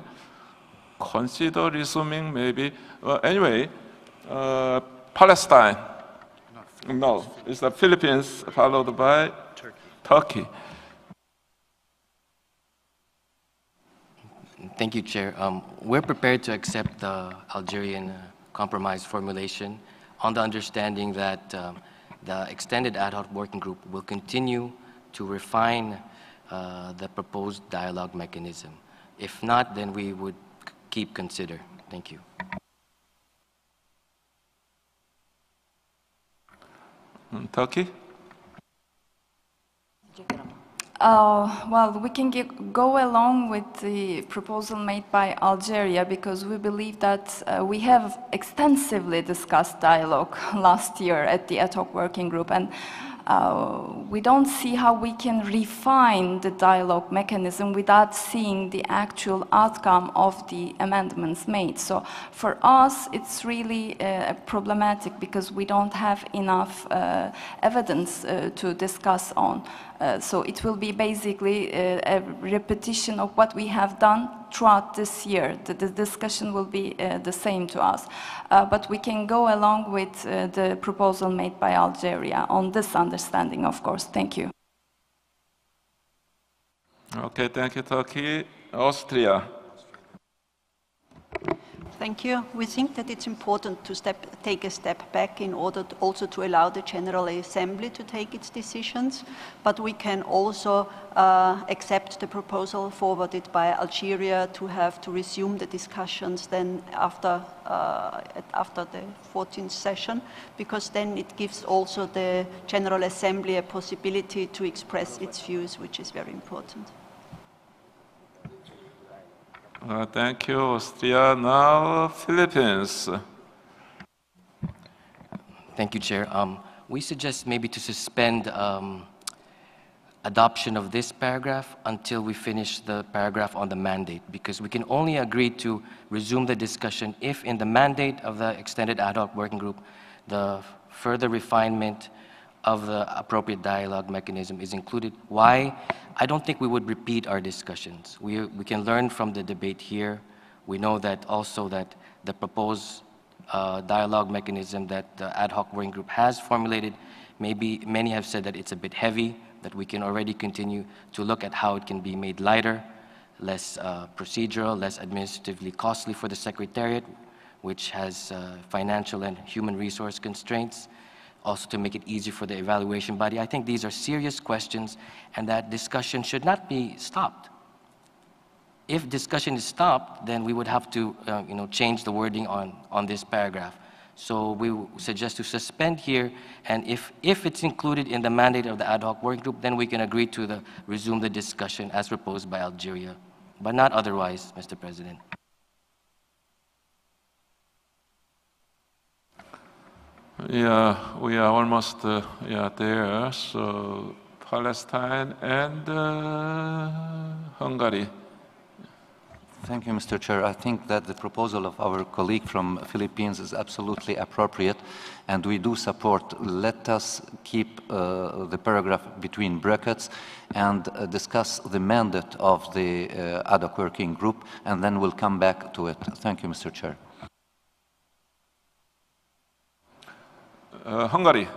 Consider resuming maybe. Anyway, Palestine. No, it's the Philippines followed by Turkey. Thank you, Chair. We're prepared to accept the Algerian compromise formulation on the understanding that the extended ad hoc working group will continue to refine the proposed dialogue mechanism. If not, then we would keep consider. Thank you. Turkey? Well, we can go along with the proposal made by Algeria because we believe that we have extensively discussed dialogue last year at the ad hoc working group, and we don't see how we can refine the dialogue mechanism without seeing the actual outcome of the amendments made. So for us, it's really problematic because we don't have enough evidence to discuss on. So it will be basically a repetition of what we have done throughout this year. The discussion will be the same to us. But we can go along with the proposal made by Algeria on this understanding, of course. Thank you. Okay, thank you, Turkey. Austria. Thank you. We think that it's important to take a step back in order also to allow the General Assembly to take its decisions, but we can also accept the proposal forwarded by Algeria to resume the discussions then after the 14th session, because then it gives also the General Assembly a possibility to express its views, which is very important. Thank you, Austria. Now, Philippines. Thank you, Chair. We suggest maybe to suspend adoption of this paragraph until we finish the paragraph on the mandate, because we can only agree to resume the discussion if in the mandate of the extended ad hoc working group, the further refinement of the appropriate dialogue mechanism is included. Why? I don't think we would repeat our discussions. We can learn from the debate here. We know that also that the proposed dialogue mechanism that the ad hoc working group has formulated, maybe many have said that it's a bit heavy, that we can already continue to look at how it can be made lighter, less procedural, less administratively costly for the Secretariat, which has financial and human resource constraints, also to make it easier for the evaluation body. I think these are serious questions, and that discussion should not be stopped. If discussion is stopped, then we would have to change the wording on this paragraph. So we suggest to suspend here, and if it's included in the mandate of the ad hoc working group, then we can agree to resume the discussion as proposed by Algeria, but not otherwise, Mr. President. Yeah, we are almost there. So Palestine and Hungary. Thank you, Mr. Chair. I think that the proposal of our colleague from Philippines is absolutely appropriate, and we do support. Let us keep the paragraph between brackets and discuss the mandate of the ad hoc working group, and then we'll come back to it. Thank you, Mr. Chair. Hungary.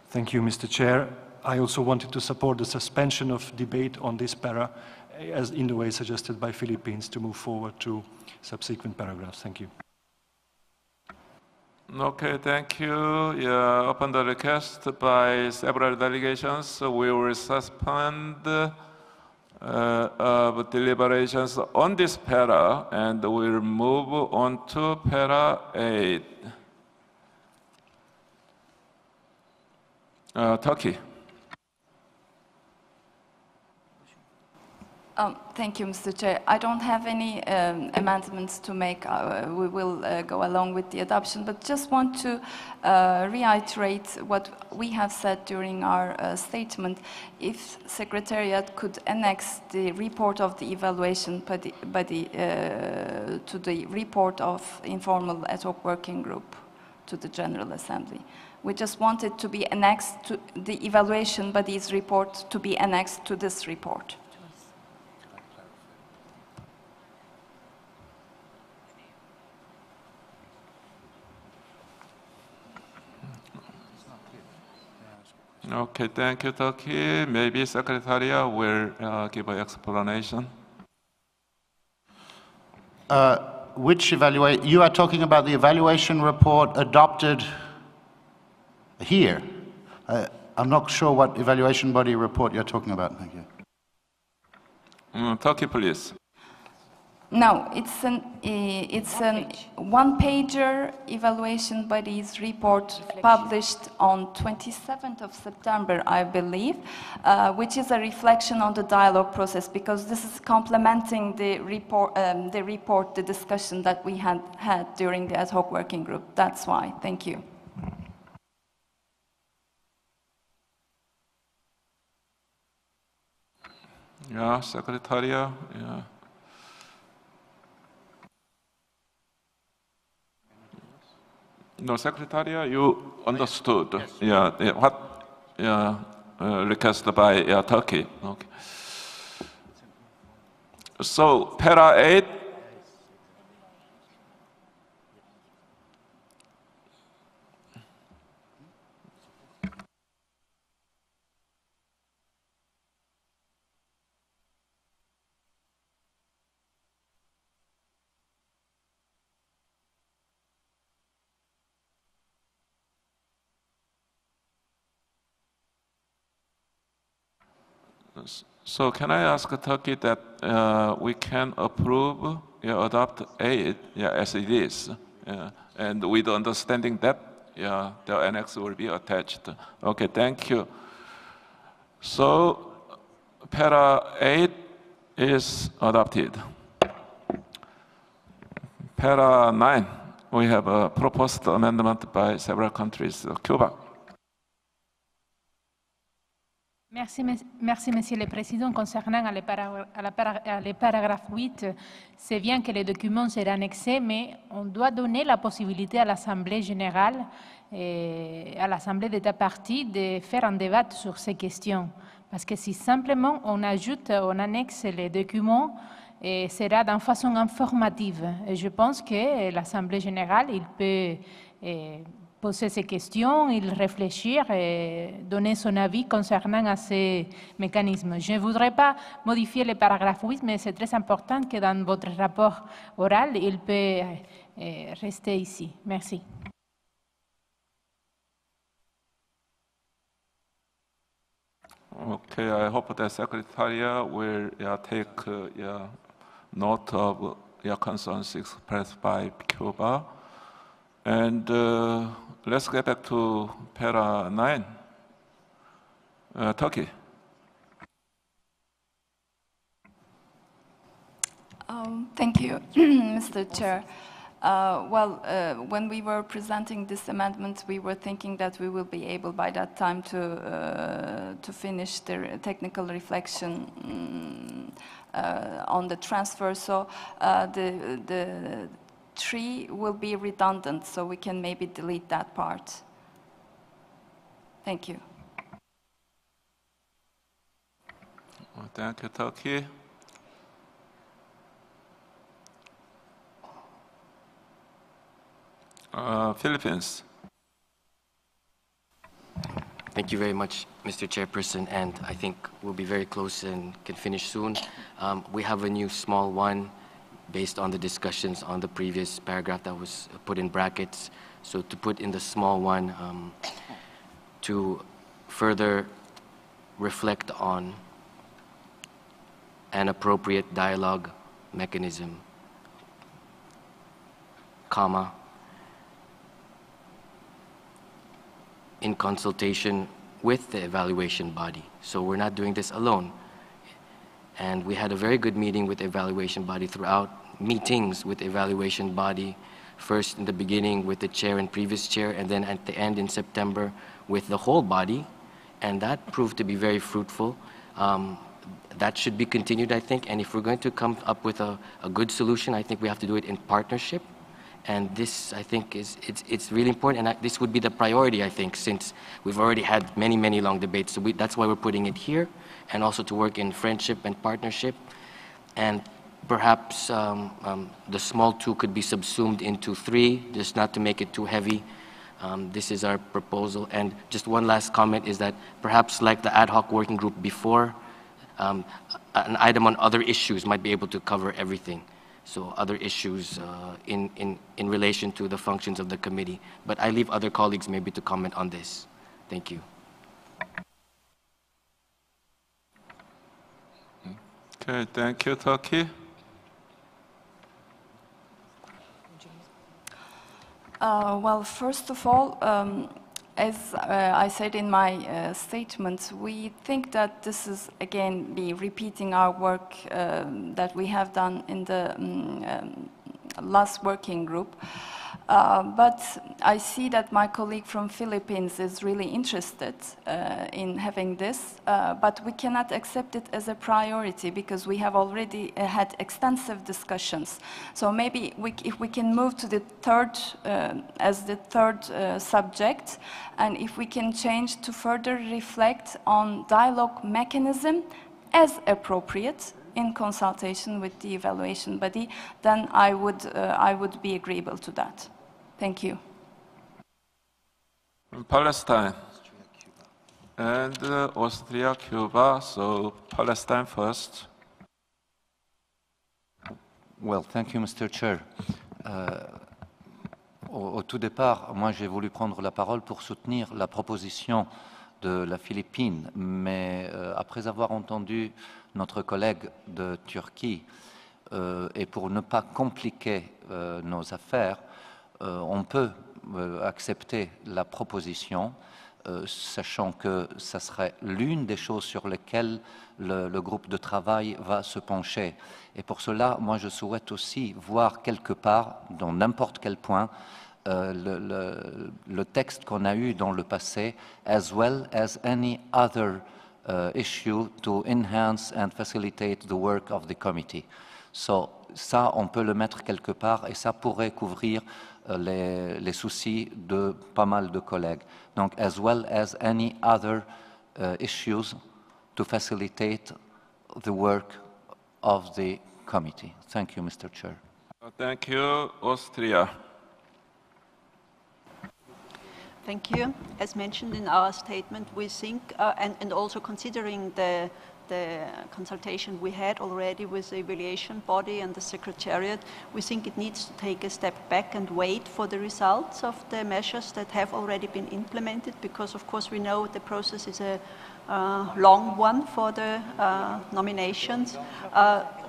Thank you, Mr. Chair. I also wanted to support the suspension of debate on this para, as in the way suggested by Philippines, to move forward to subsequent paragraphs. Thank you. Okay, thank you. Yeah, upon the request by several delegations, we will suspend of deliberations on this para, and we'll move on to para 8. Turkey. Thank you, Mr. Chair. I don't have any amendments to make. We will go along with the adoption, but just want to reiterate what we have said during our statement. If Secretariat could annex the report of the evaluation body to the report of Informal ad hoc working group to the General Assembly. We just want it to be annexed to the evaluation body's report to be annexed to this report. Okay, thank you, Turkey. Maybe Secretariat will give an explanation. Which evaluation? You are talking about the evaluation report adopted here. I'm not sure what evaluation body report you're talking about. Thank you. Turkey, please. No, it's an one-pager evaluation body's report published on 27th of September, I believe, which is a reflection on the dialogue process, because this is complementing the report, the discussion that we had during the ad hoc working group. That's why. Thank you. Yeah, Secretariat. Yeah. No, Secretariat, you understood. Yes. Yeah, what requested by Turkey. Okay. So, para 8. So can I ask Turkey that we can approve, adopt 8 as it is, and with the understanding that the annex will be attached. Okay, thank you. So para 8 is adopted. Para 9, we have a proposed amendment by several countries. Cuba. Merci, Monsieur le Président. Concernant le paragraphe 8, c'est bien que les documents seraient annexés, mais on doit donner la possibilité à l'Assemblée générale et à l'Assemblée d'États parties de faire un débat sur ces questions. Parce que si simplement on ajoute, on annexe les documents, sera d'une façon informative. Et je pense que l'Assemblée générale, il peut poser ces questions, il réfléchir et donner son avis concernant ces mécanismes. Je ne voudrais pas modifier le paragraphe 8, mais c'est très important que dans votre rapport oral, il peut rester ici. Merci. Okay, I hope the Secretariat will take note of your concerns expressed by Cuba. And let's get back to para 9, Turkey. Thank you, Mr. Chair. When we were presenting this amendment, we were thinking that we will be able by that time to finish the technical reflection on the transfer. So the 3 will be redundant, so we can maybe delete that part. Thank you. Thank you, Turkey. Philippines. Thank you very much, Mr. Chairperson, and I think we'll be very close and can finish soon. We have a new small one based on the discussions on the previous paragraph that was put in brackets. So to put in the small one, to further reflect on an appropriate dialogue mechanism, comma, in consultation with the evaluation body. So we're not doing this alone. And we had a very good meeting with the evaluation body throughout, meetings with the evaluation body, first in the beginning with the chair and previous chair, and then at the end in September with the whole body. And that proved to be very fruitful. That should be continued, I think. And if we're going to come up with a good solution, I think we have to do it in partnership. And this, I think, it's really important. And this would be the priority, I think, since we've already had many, many long debates. So that's why we're putting it here, and also to work in friendship and partnership. And perhaps the small 2 could be subsumed into 3, just not to make it too heavy. This is our proposal. And just one last comment is that perhaps like the ad hoc working group before, an item on other issues might be able to cover everything. So other issues in relation to the functions of the committee. But I leave other colleagues maybe to comment on this. Thank you. Okay, thank you, Turkey. Well, first of all, as I said in my statement, we think that this is, again, be repeating our work that we have done in the last working group. But I see that my colleague from Philippines is really interested in having this, but we cannot accept it as a priority because we have already had extensive discussions. So maybe if we can move to the third, as the third subject, and if we can change to further reflect on dialogue mechanism as appropriate in consultation with the evaluation body, then I would be agreeable to that. Thank you. Palestine and Austria, Cuba. So Palestine first. Well, thank you, Mr. Chair. Au tout départ, moi j'ai voulu prendre la parole pour soutenir la proposition de la Philippine, mais après avoir entendu notre collègue de Turquie, et pour ne pas compliquer nos affaires, on peut accepter la proposition, sachant que ça serait l'une des choses sur lesquelles le groupe de travail va se pencher. Et pour cela, moi je souhaite aussi voir quelque part, dans n'importe quel point, le texte qu'on a eu dans le passé, as well as any other issue to enhance and facilitate the work of the committee. So, ça, on peut le mettre quelque part et ça pourrait couvrir les soucis de pas mal de collègues. Donc, as well as any other issues to facilitate the work of the committee. Thank you, Mr. Chair. Thank you, Austria. Thank you. As mentioned in our statement, we think, and also considering the consultation we had already with the evaluation body and the secretariat, we think it needs to take a step back and wait for the results of the measures that have already been implemented, because of course we know the process is a long one for the nominations.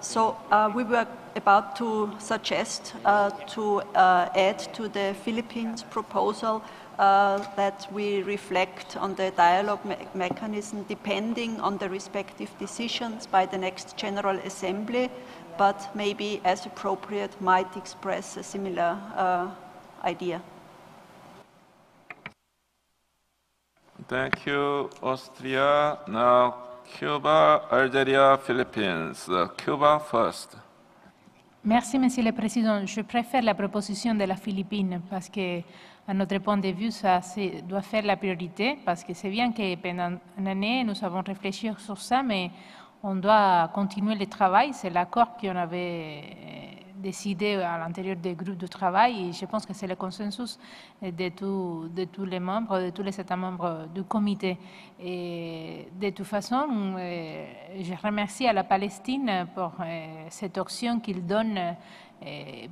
So we were about to suggest to add to the Philippines proposal that we reflect on the dialogue mechanism depending on the respective decisions by the next General Assembly, but maybe as appropriate might express a similar idea. Thank you, Austria. Now, Cuba, Algeria, Philippines. Cuba first. Merci, Monsieur le Président. Je préfère la proposition de la Philippine parce que, à notre point de vue, ça doit faire la priorité parce que c'est bien que pendant une année, nous avons réfléchi sur ça, mais on doit continuer le travail. C'est l'accord qu'on avait décidé à l'intérieur des groupes de travail et je pense que c'est le consensus de tous les membres, de tous les États membres du comité. Et de toute façon, je remercie à la Palestine pour cette option qu'il donne.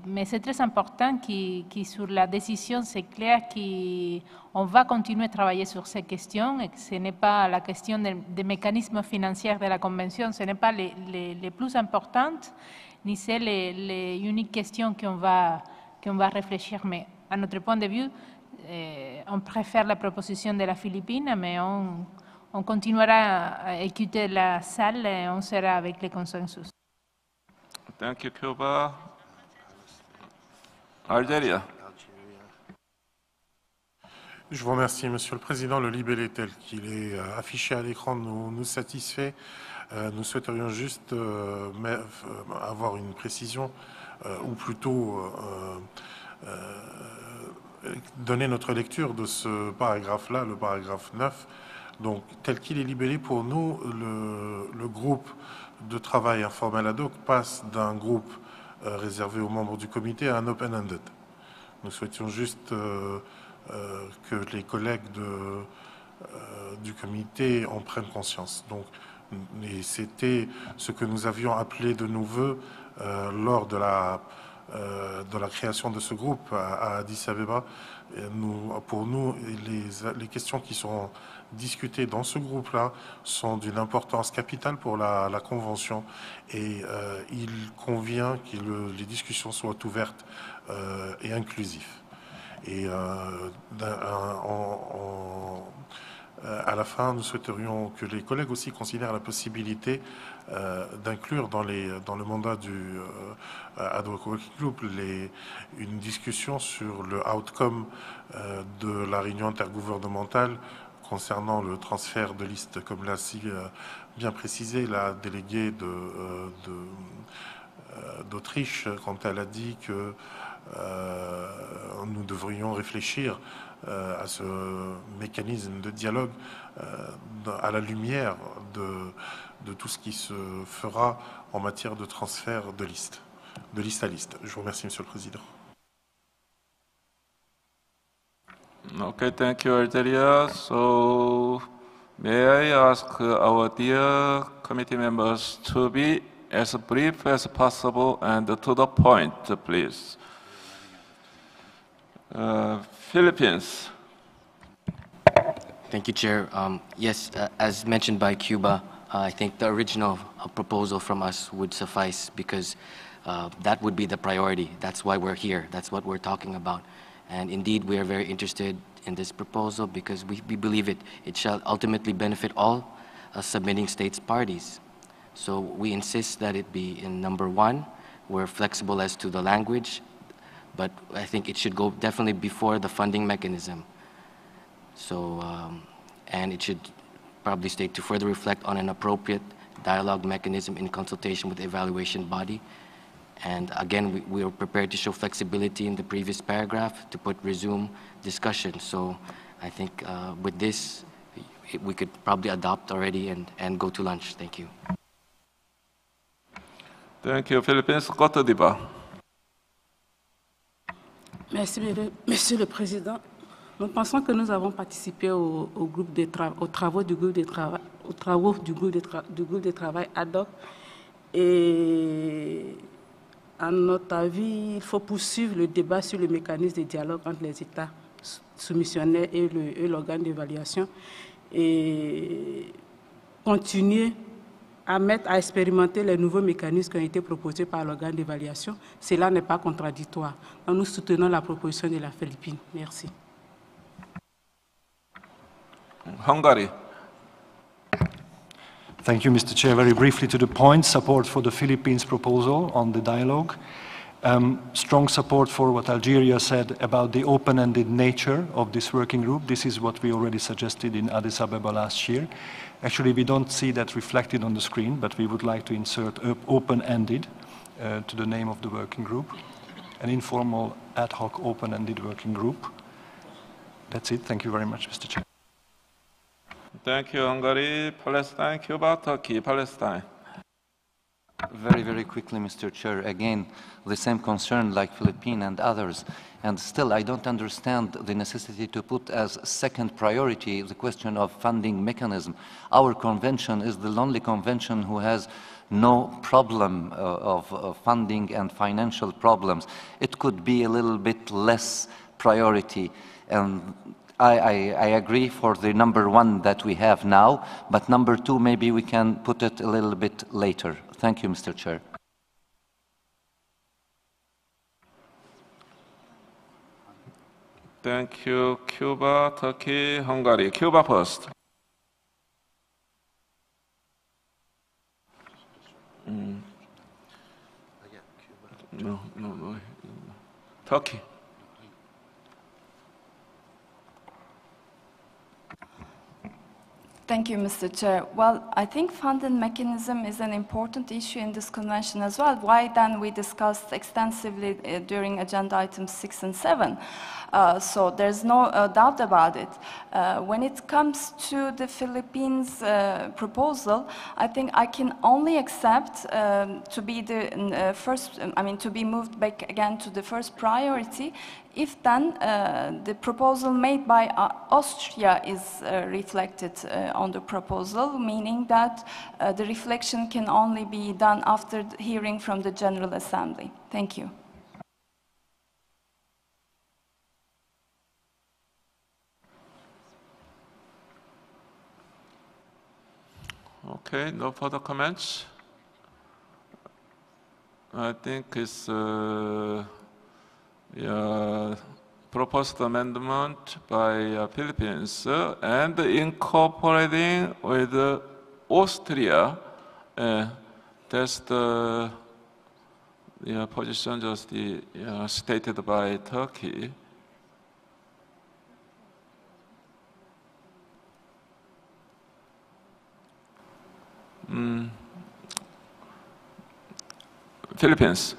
Mais c'est très important que sur la décision, c'est clair qu'on va continuer à travailler sur ces questions et que ce n'est pas la question des mécanismes financiers de la Convention, ce n'est pas les plus importantes, ni c'est les uniques questions qu'on va réfléchir. Mais à notre point de vue, on préfère la proposition de la Philippine, mais on continuera à écouter la salle et on sera avec le consensus. Thank you, Cuba. Algérie. Je vous remercie, Monsieur le Président. Le libellé tel qu'il est affiché à l'écran nous satisfait. Nous souhaiterions juste avoir une précision, ou plutôt donner notre lecture de ce paragraphe-là, le paragraphe 9. Donc, tel qu'il est libellé pour nous, le groupe de travail informel ad hoc passe d'un groupe réservé aux membres du comité à un open-ended. Nous souhaitions juste que les collègues du comité en prennent conscience. Donc, et c'était ce que nous avions appelé de nos voeux lors de la création de ce groupe à Addis Abeba. Pour nous, les questions qui sont discutées dans ce groupe-là sont d'une importance capitale pour la Convention et il convient que les discussions soient ouvertes et inclusives. Et à la fin, nous souhaiterions que les collègues aussi considèrent la possibilité d'inclure dans le mandat du ad hoc working group une discussion sur le outcome de la réunion intergouvernementale concernant le transfert de liste, comme l'a si bien précisé la déléguée d'Autriche quand elle a dit que nous devrions réfléchir à ce mécanisme de dialogue à la lumière de tout ce qui se fera en matière de transfert de liste à liste. Je vous remercie, Monsieur le Président. Okay, thank you, Algeria. So, may I ask our dear committee members to be as brief as possible and to the point, please. Philippines. Thank you, Chair. Yes, as mentioned by Cuba, I think the original proposal from us would suffice because that would be the priority. That's why we're here. That's what we're talking about. And indeed, we are very interested in this proposal because we believe it shall ultimately benefit all submitting states parties. So we insist that it be in number 1. We're flexible as to the language, but I think it should go definitely before the funding mechanism. So, and it should probably state to further reflect on an appropriate dialogue mechanism in consultation with the evaluation body. And again, we are prepared to show flexibility in the previous paragraph to put resume discussion. So I think with this, we could probably adopt already and go to lunch. Thank you. Thank you, Philippines. Côte d'Ivoire. Merci, Monsieur le Président. Nous pensons que nous avons participé aux travaux du groupe de travail ad hoc et à notre avis, il faut poursuivre le débat sur le mécanisme de dialogue entre les États soumissionnaires et l'organe d'évaluation et continuer à expérimenter les nouveaux mécanismes qui ont été proposés par l'organe d'évaluation. Cela n'est pas contradictoire. Donc, nous soutenons la proposition de la Philippine. Merci. Hungary. Thank you, Mr. Chair. Very briefly to the point, support for the Philippines proposal on the dialogue. Strong support for what Algeria said about the open-ended nature of this working group. This is what we already suggested in Addis Ababa last year. Actually, we don't see that reflected on the screen, but we would like to insert open-ended to the name of the working group, an informal ad hoc open-ended working group. That's it. Thank you very much, Mr. Chair. Thank you, Hungary. Palestine, Cuba, Turkey, Palestine. Very, very quickly, Mr. Chair. Again, the same concern like Philippines and others. And still, I don't understand the necessity to put as second priority the question of funding mechanism. Our convention is the only convention who has no problem of funding and financial problems. It could be a little bit less priority. And I agree for the number 1 that we have now, but number 2, maybe we can put it a little bit later. Thank you, Mr. Chair. Thank you, Cuba, Turkey, Hungary. Cuba first. No. Turkey. Thank you, Mr. Chair. Well, I think funding mechanism is an important issue in this convention as well. Why then we discussed extensively during agenda items 6 and 7. So there's no doubt about it. When it comes to the Philippines proposal, I think I can only accept to be the to be moved back again to the first priority if then the proposal made by Austria is reflected on the proposal, meaning that the reflection can only be done after the hearing from the General Assembly. Thank you. Okay, no further comments. I think it's proposed amendment by Philippines and incorporating with Austria. That's the position just stated by Turkey. Philippines.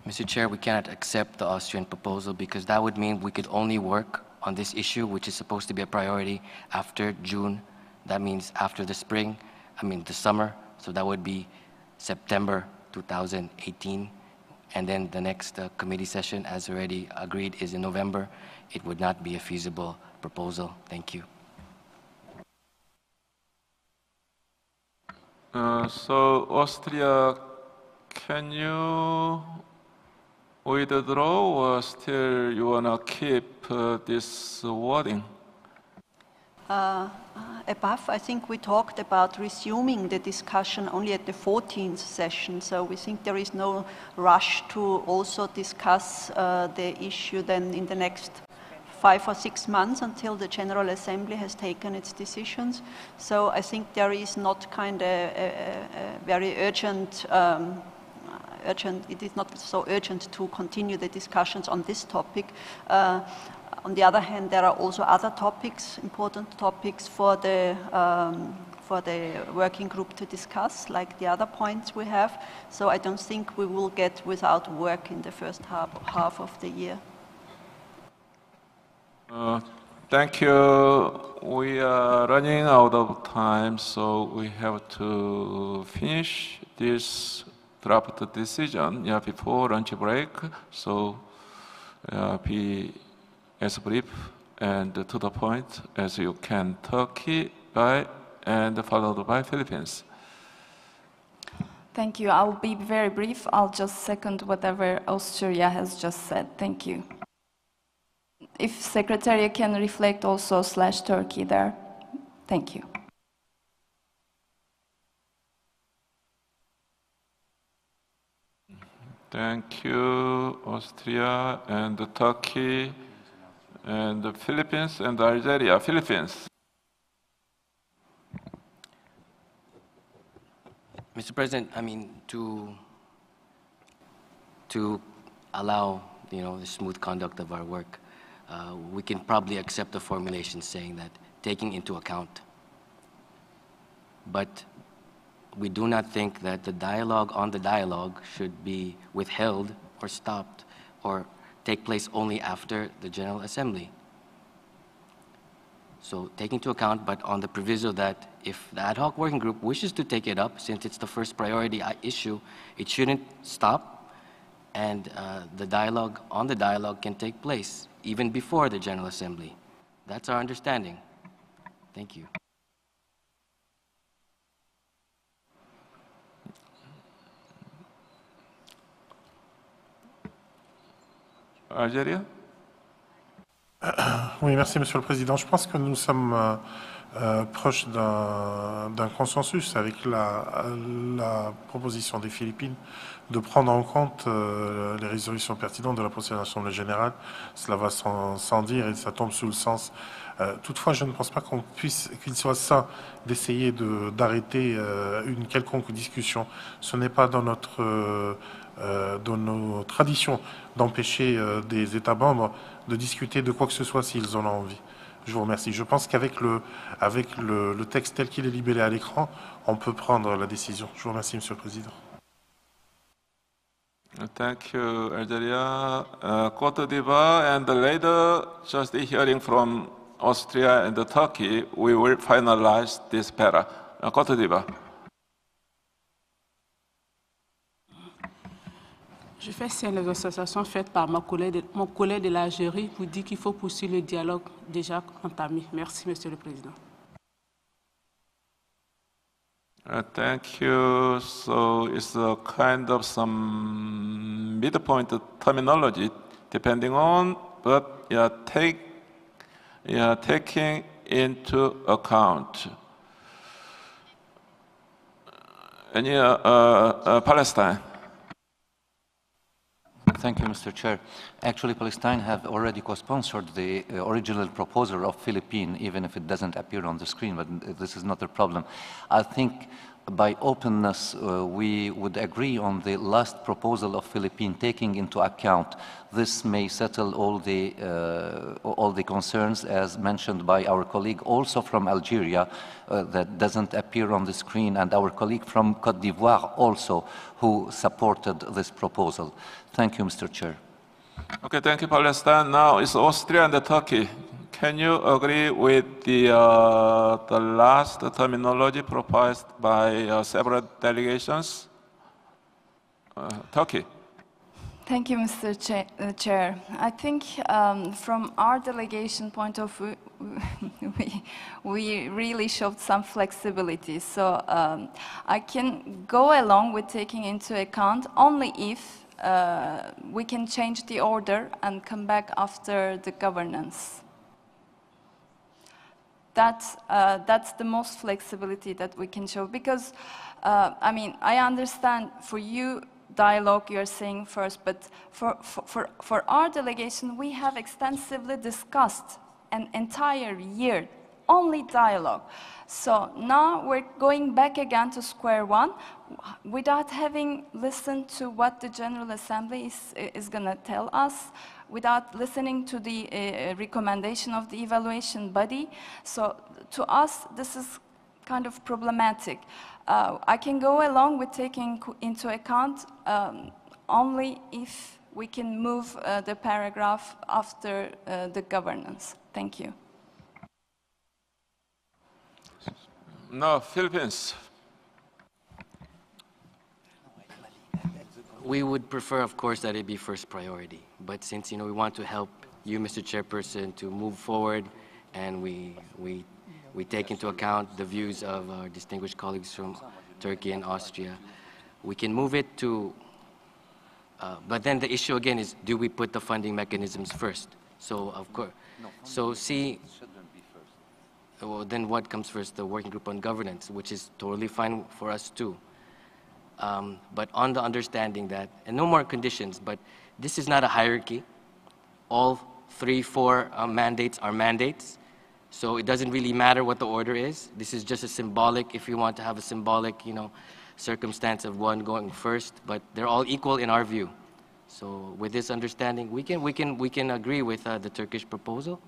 Mr. Chair, we cannot accept the Austrian proposal because that would mean we could only work on this issue, which is supposed to be a priority after June. That means after the spring, the summer. So that would be September 2018. And then the next committee session, as already agreed, is in November. It would not be a feasible proposal. Thank you. So Austria, can you withdraw or still you want to keep this wording? Above, I think we talked about resuming the discussion only at the 14th session, so we think there is no rush to also discuss the issue then in the next 5 or 6 months until the General Assembly has taken its decisions. So I think there is not kind of a very urgent, it is not so urgent to continue the discussions on this topic. On the other hand, there are also other topics, important topics for the working group to discuss, like the other points we have. So I don't think we will get without work in the first half of the year. Thank you. We are running out of time, so we have to finish this draft decision before lunch break. So be as brief and to the point as you can. Turkey and followed by Philippines. Thank you. I'll be very brief. I'll just second whatever Austria has just said. Thank you. If Secretary can reflect also /Turkey there. Thank you. Thank you, Austria and Turkey and the Philippines and Algeria. Philippines. Mr. President, to allow the smooth conduct of our work, we can probably accept the formulation saying that taking into account. But we do not think that the dialogue on the dialogue should be withheld or stopped or take place only after the General Assembly. So take into account, but on the proviso that if the ad hoc working group wishes to take it up, since it's the first priority issue, it shouldn't stop, and the dialogue on the dialogue can take place even before the General Assembly. That's our understanding. Thank you. Algeria? Oui, merci Monsieur le Président. Je pense que nous sommes proches d'un consensus avec la proposition des Philippines de prendre en compte les résolutions pertinentes de la prochaine Assemblée générale. Cela va sans dire et ça tombe sous le sens. Toutefois, je ne pense pas qu'il soit sain d'essayer d'arrêter une quelconque discussion. Ce n'est pas dans nos traditions d'empêcher des États membres de discuter de quoi que ce soit s'ils en ont envie. Je vous remercie. Je pense qu'avec le texte tel qu'il est libellé à l'écran, on peut prendre la décision. Je vous remercie, Monsieur le Président. Thank you, Algeria. Côte d'Ivoire, and later, just hearing from Austria and Turkey, we will finalize this para. Côte d'Ivoire. Je fais sienne les associations faites par mon collègue de l'Algérie pour dire qu'il faut poursuivre le dialogue déjà entamé. Merci, Monsieur le Président. Thank you. So it's a kind of some midpoint terminology, depending on, but taking into account. Palestine. Thank you, Mr. Chair. Actually, Palestine have already co-sponsored the original proposal of Philippines, even if it doesn't appear on the screen, but this is not a problem. I think by openness, we would agree on the last proposal of Philippines, taking into account this may settle all the concerns, as mentioned by our colleague also from Algeria, that doesn't appear on the screen, and our colleague from Côte d'Ivoire also, who supported this proposal. Thank you, Mr. Chair. Okay, thank you, Palestine. Now it's Austria and Turkey. Can you agree with the last terminology proposed by several delegations? Turkey. Thank you, Mr. Chair. I think from our delegation point of view, we really showed some flexibility. So I can go along with taking into account only if we can change the order and come back after the governance. That's the most flexibility that we can show, because I mean, I understand for you dialogue you're saying first, but for our delegation we have extensively discussed an entire year only dialogue. So now we're going back again to square one without having listened to what the General Assembly is going to tell us, without listening to the recommendation of the evaluation body. So to us, this is kind of problematic. I can go along with taking into account only if we can move the paragraph after the governance. Thank you. No, Philippines. We would prefer, of course, that it be first priority. But since we want to help you, Mr. Chairperson, to move forward, and we take into account the views of our distinguished colleagues from Turkey and Austria, we can move it to. But then the issue again is, do we put the funding mechanisms first? So of course, so see. Well, then what comes first? The working group on governance, which is totally fine for us too. But on the understanding that, and no more conditions, but this is not a hierarchy. All 3, 4 mandates are mandates. So it doesn't really matter what the order is. This is just a symbolic, if you want to have a symbolic, circumstance of one going first, but they're all equal in our view. So with this understanding, we can agree with the Turkish proposal.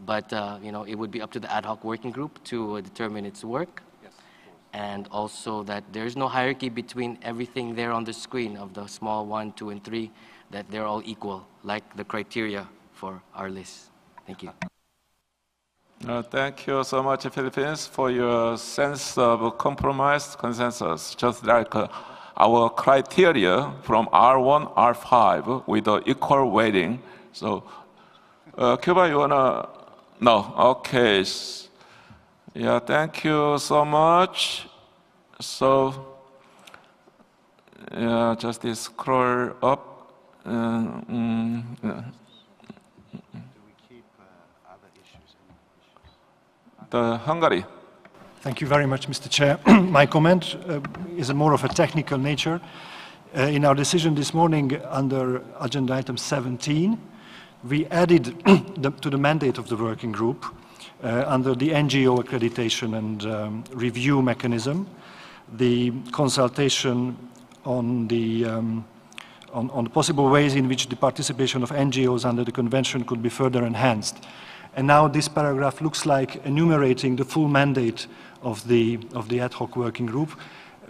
But it would be up to the ad hoc working group to determine its work. Yes, and also that there is no hierarchy between everything there on the screen of the small 1, 2, and 3, that they're all equal, like the criteria for our list. Thank you. Thank you so much, Philippines, for your sense of compromise consensus, just like our criteria from R1, R5 with the equal weighting. So, Cuba, you want to? No, okay. Yeah, thank you so much. So, yeah, just scroll up. The Hungary. Thank you very much, Mr. Chair. My comment is more of a technical nature. In our decision this morning under agenda item 17, we added to the mandate of the working group under the NGO accreditation and review mechanism, the consultation on the possible ways in which the participation of NGOs under the convention could be further enhanced. And now this paragraph looks like enumerating the full mandate of the ad hoc working group.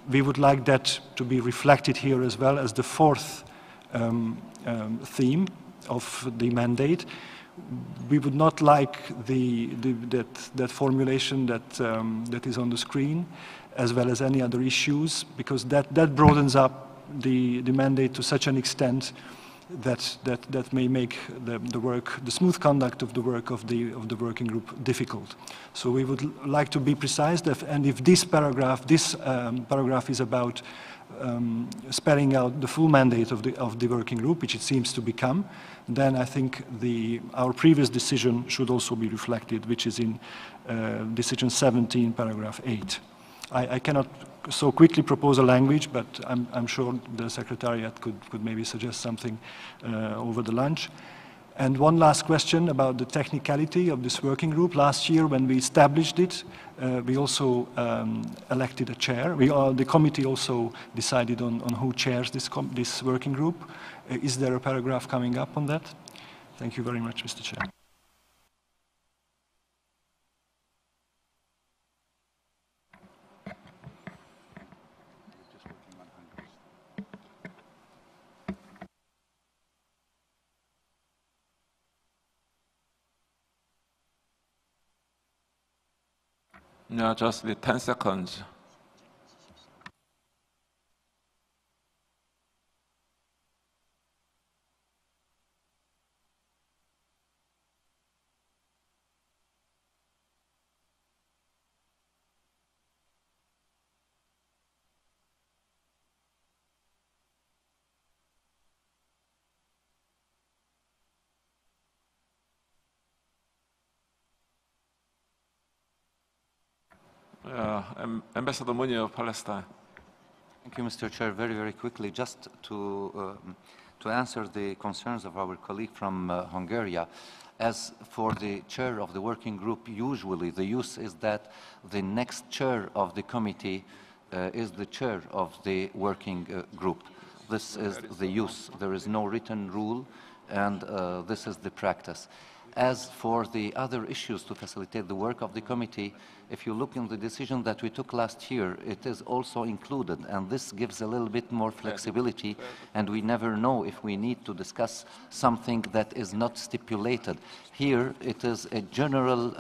We would like that to be reflected here as well as the fourth theme of the mandate. We would not like that formulation that is on the screen, as well as any other issues, because that broadens up the mandate to such an extent that may make the smooth conduct of the work of the working group difficult. So we would like to be precise, and if this paragraph is about spelling out the full mandate of the working group, which it seems to become, then I think our previous decision should also be reflected, which is in decision 17, paragraph 8. I cannot so quickly propose a language, but I'm sure the Secretariat could maybe suggest something over the lunch. And one last question about the technicality of this working group. Last year, when we established it, we also elected a chair. The committee also decided on who chairs this working group. Is there a paragraph coming up on that? Thank you very much, Mr. Chair. No, just 10 seconds. Ambassador Munir of Palestine. Thank you, Mr. Chair. Very, very quickly, just to answer the concerns of our colleague from Hungary. As for the chair of the working group, usually the use is that the next chair of the committee is the chair of the working group. This is the use. There is no written rule, and this is the practice. As for the other issues to facilitate the work of the committee, if you look in the decision that we took last year, it is also included, and this gives a little bit more flexibility, and we never know if we need to discuss something that is not stipulated. Here, it is a general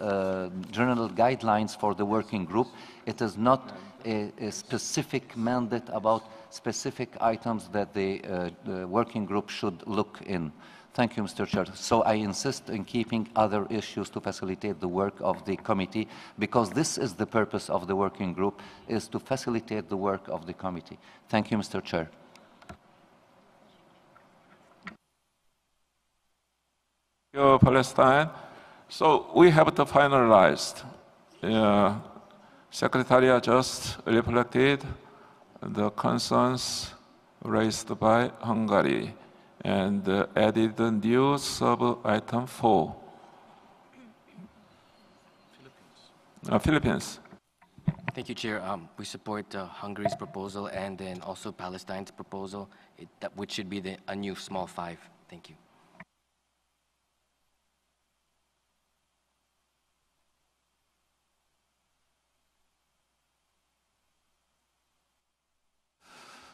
guidelines for the working group. It is not a specific mandate about specific items that the working group should look in. Thank you, Mr. Chair. So I insist in keeping other issues to facilitate the work of the committee, because this is the purpose of the working group, is to facilitate the work of the committee. Thank you, Mr. Chair. Palestine. So we have to finalize. Secretariat just reflected the concerns raised by Hungary and added the new sub-item 4. Philippines. Thank you, Chair. We support Hungary's proposal and then also Palestine's proposal, which should be a new small 5. Thank you.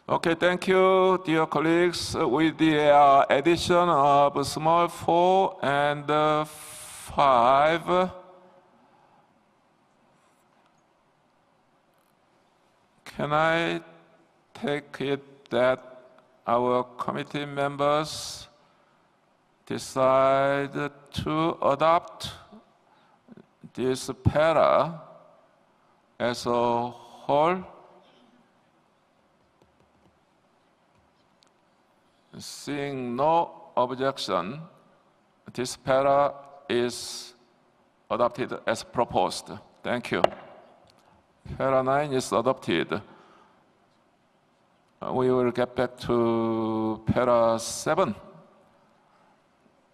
Okay, thank you, dear colleagues. With the addition of small 4 and 5, can I take it that our committee members decide to adopt this para as a whole? Seeing no objection, this para is adopted as proposed. Thank you. Para 9 is adopted. We will get back to para 7.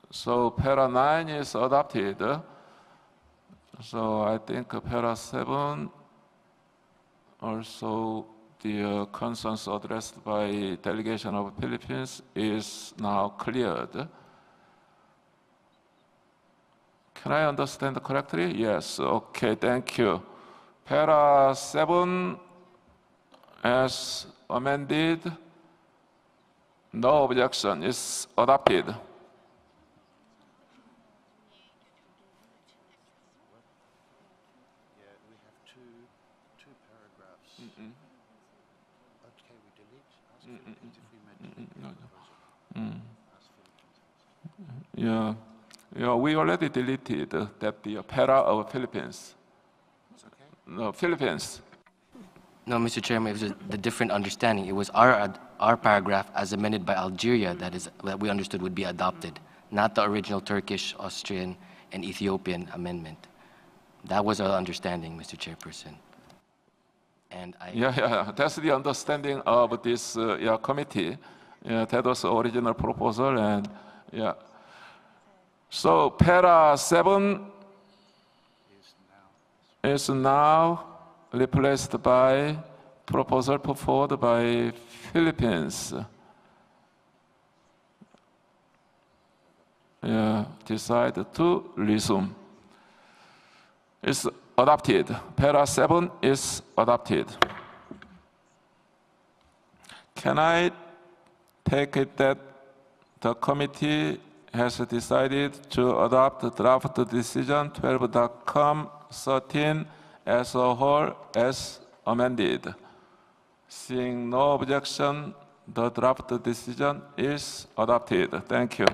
So para 9 is adopted. So I think para 7 also the concerns addressed by delegation of Philippines is now cleared. Can I understand correctly? Yes, okay, thank you. Para 7 as amended, no objection, is adopted. Yeah, we already deleted that the para of Philippines. No, Philippines. No, Mr. Chairman, it was the different understanding. It was our paragraph as amended by Algeria that we understood would be adopted, not the original Turkish, Austrian, and Ethiopian amendment. That was our understanding, Mr. Chairperson. And that's the understanding of this committee. That was the original proposal, and So para 7 is now replaced by proposal put forward by Philippines. Decide to resume. It's adopted. Para 7 is adopted. Can I take it that the committee has decided to adopt the draft decision 12.com/13 as a whole as amended? Seeing no objection, the draft decision is adopted. Thank you.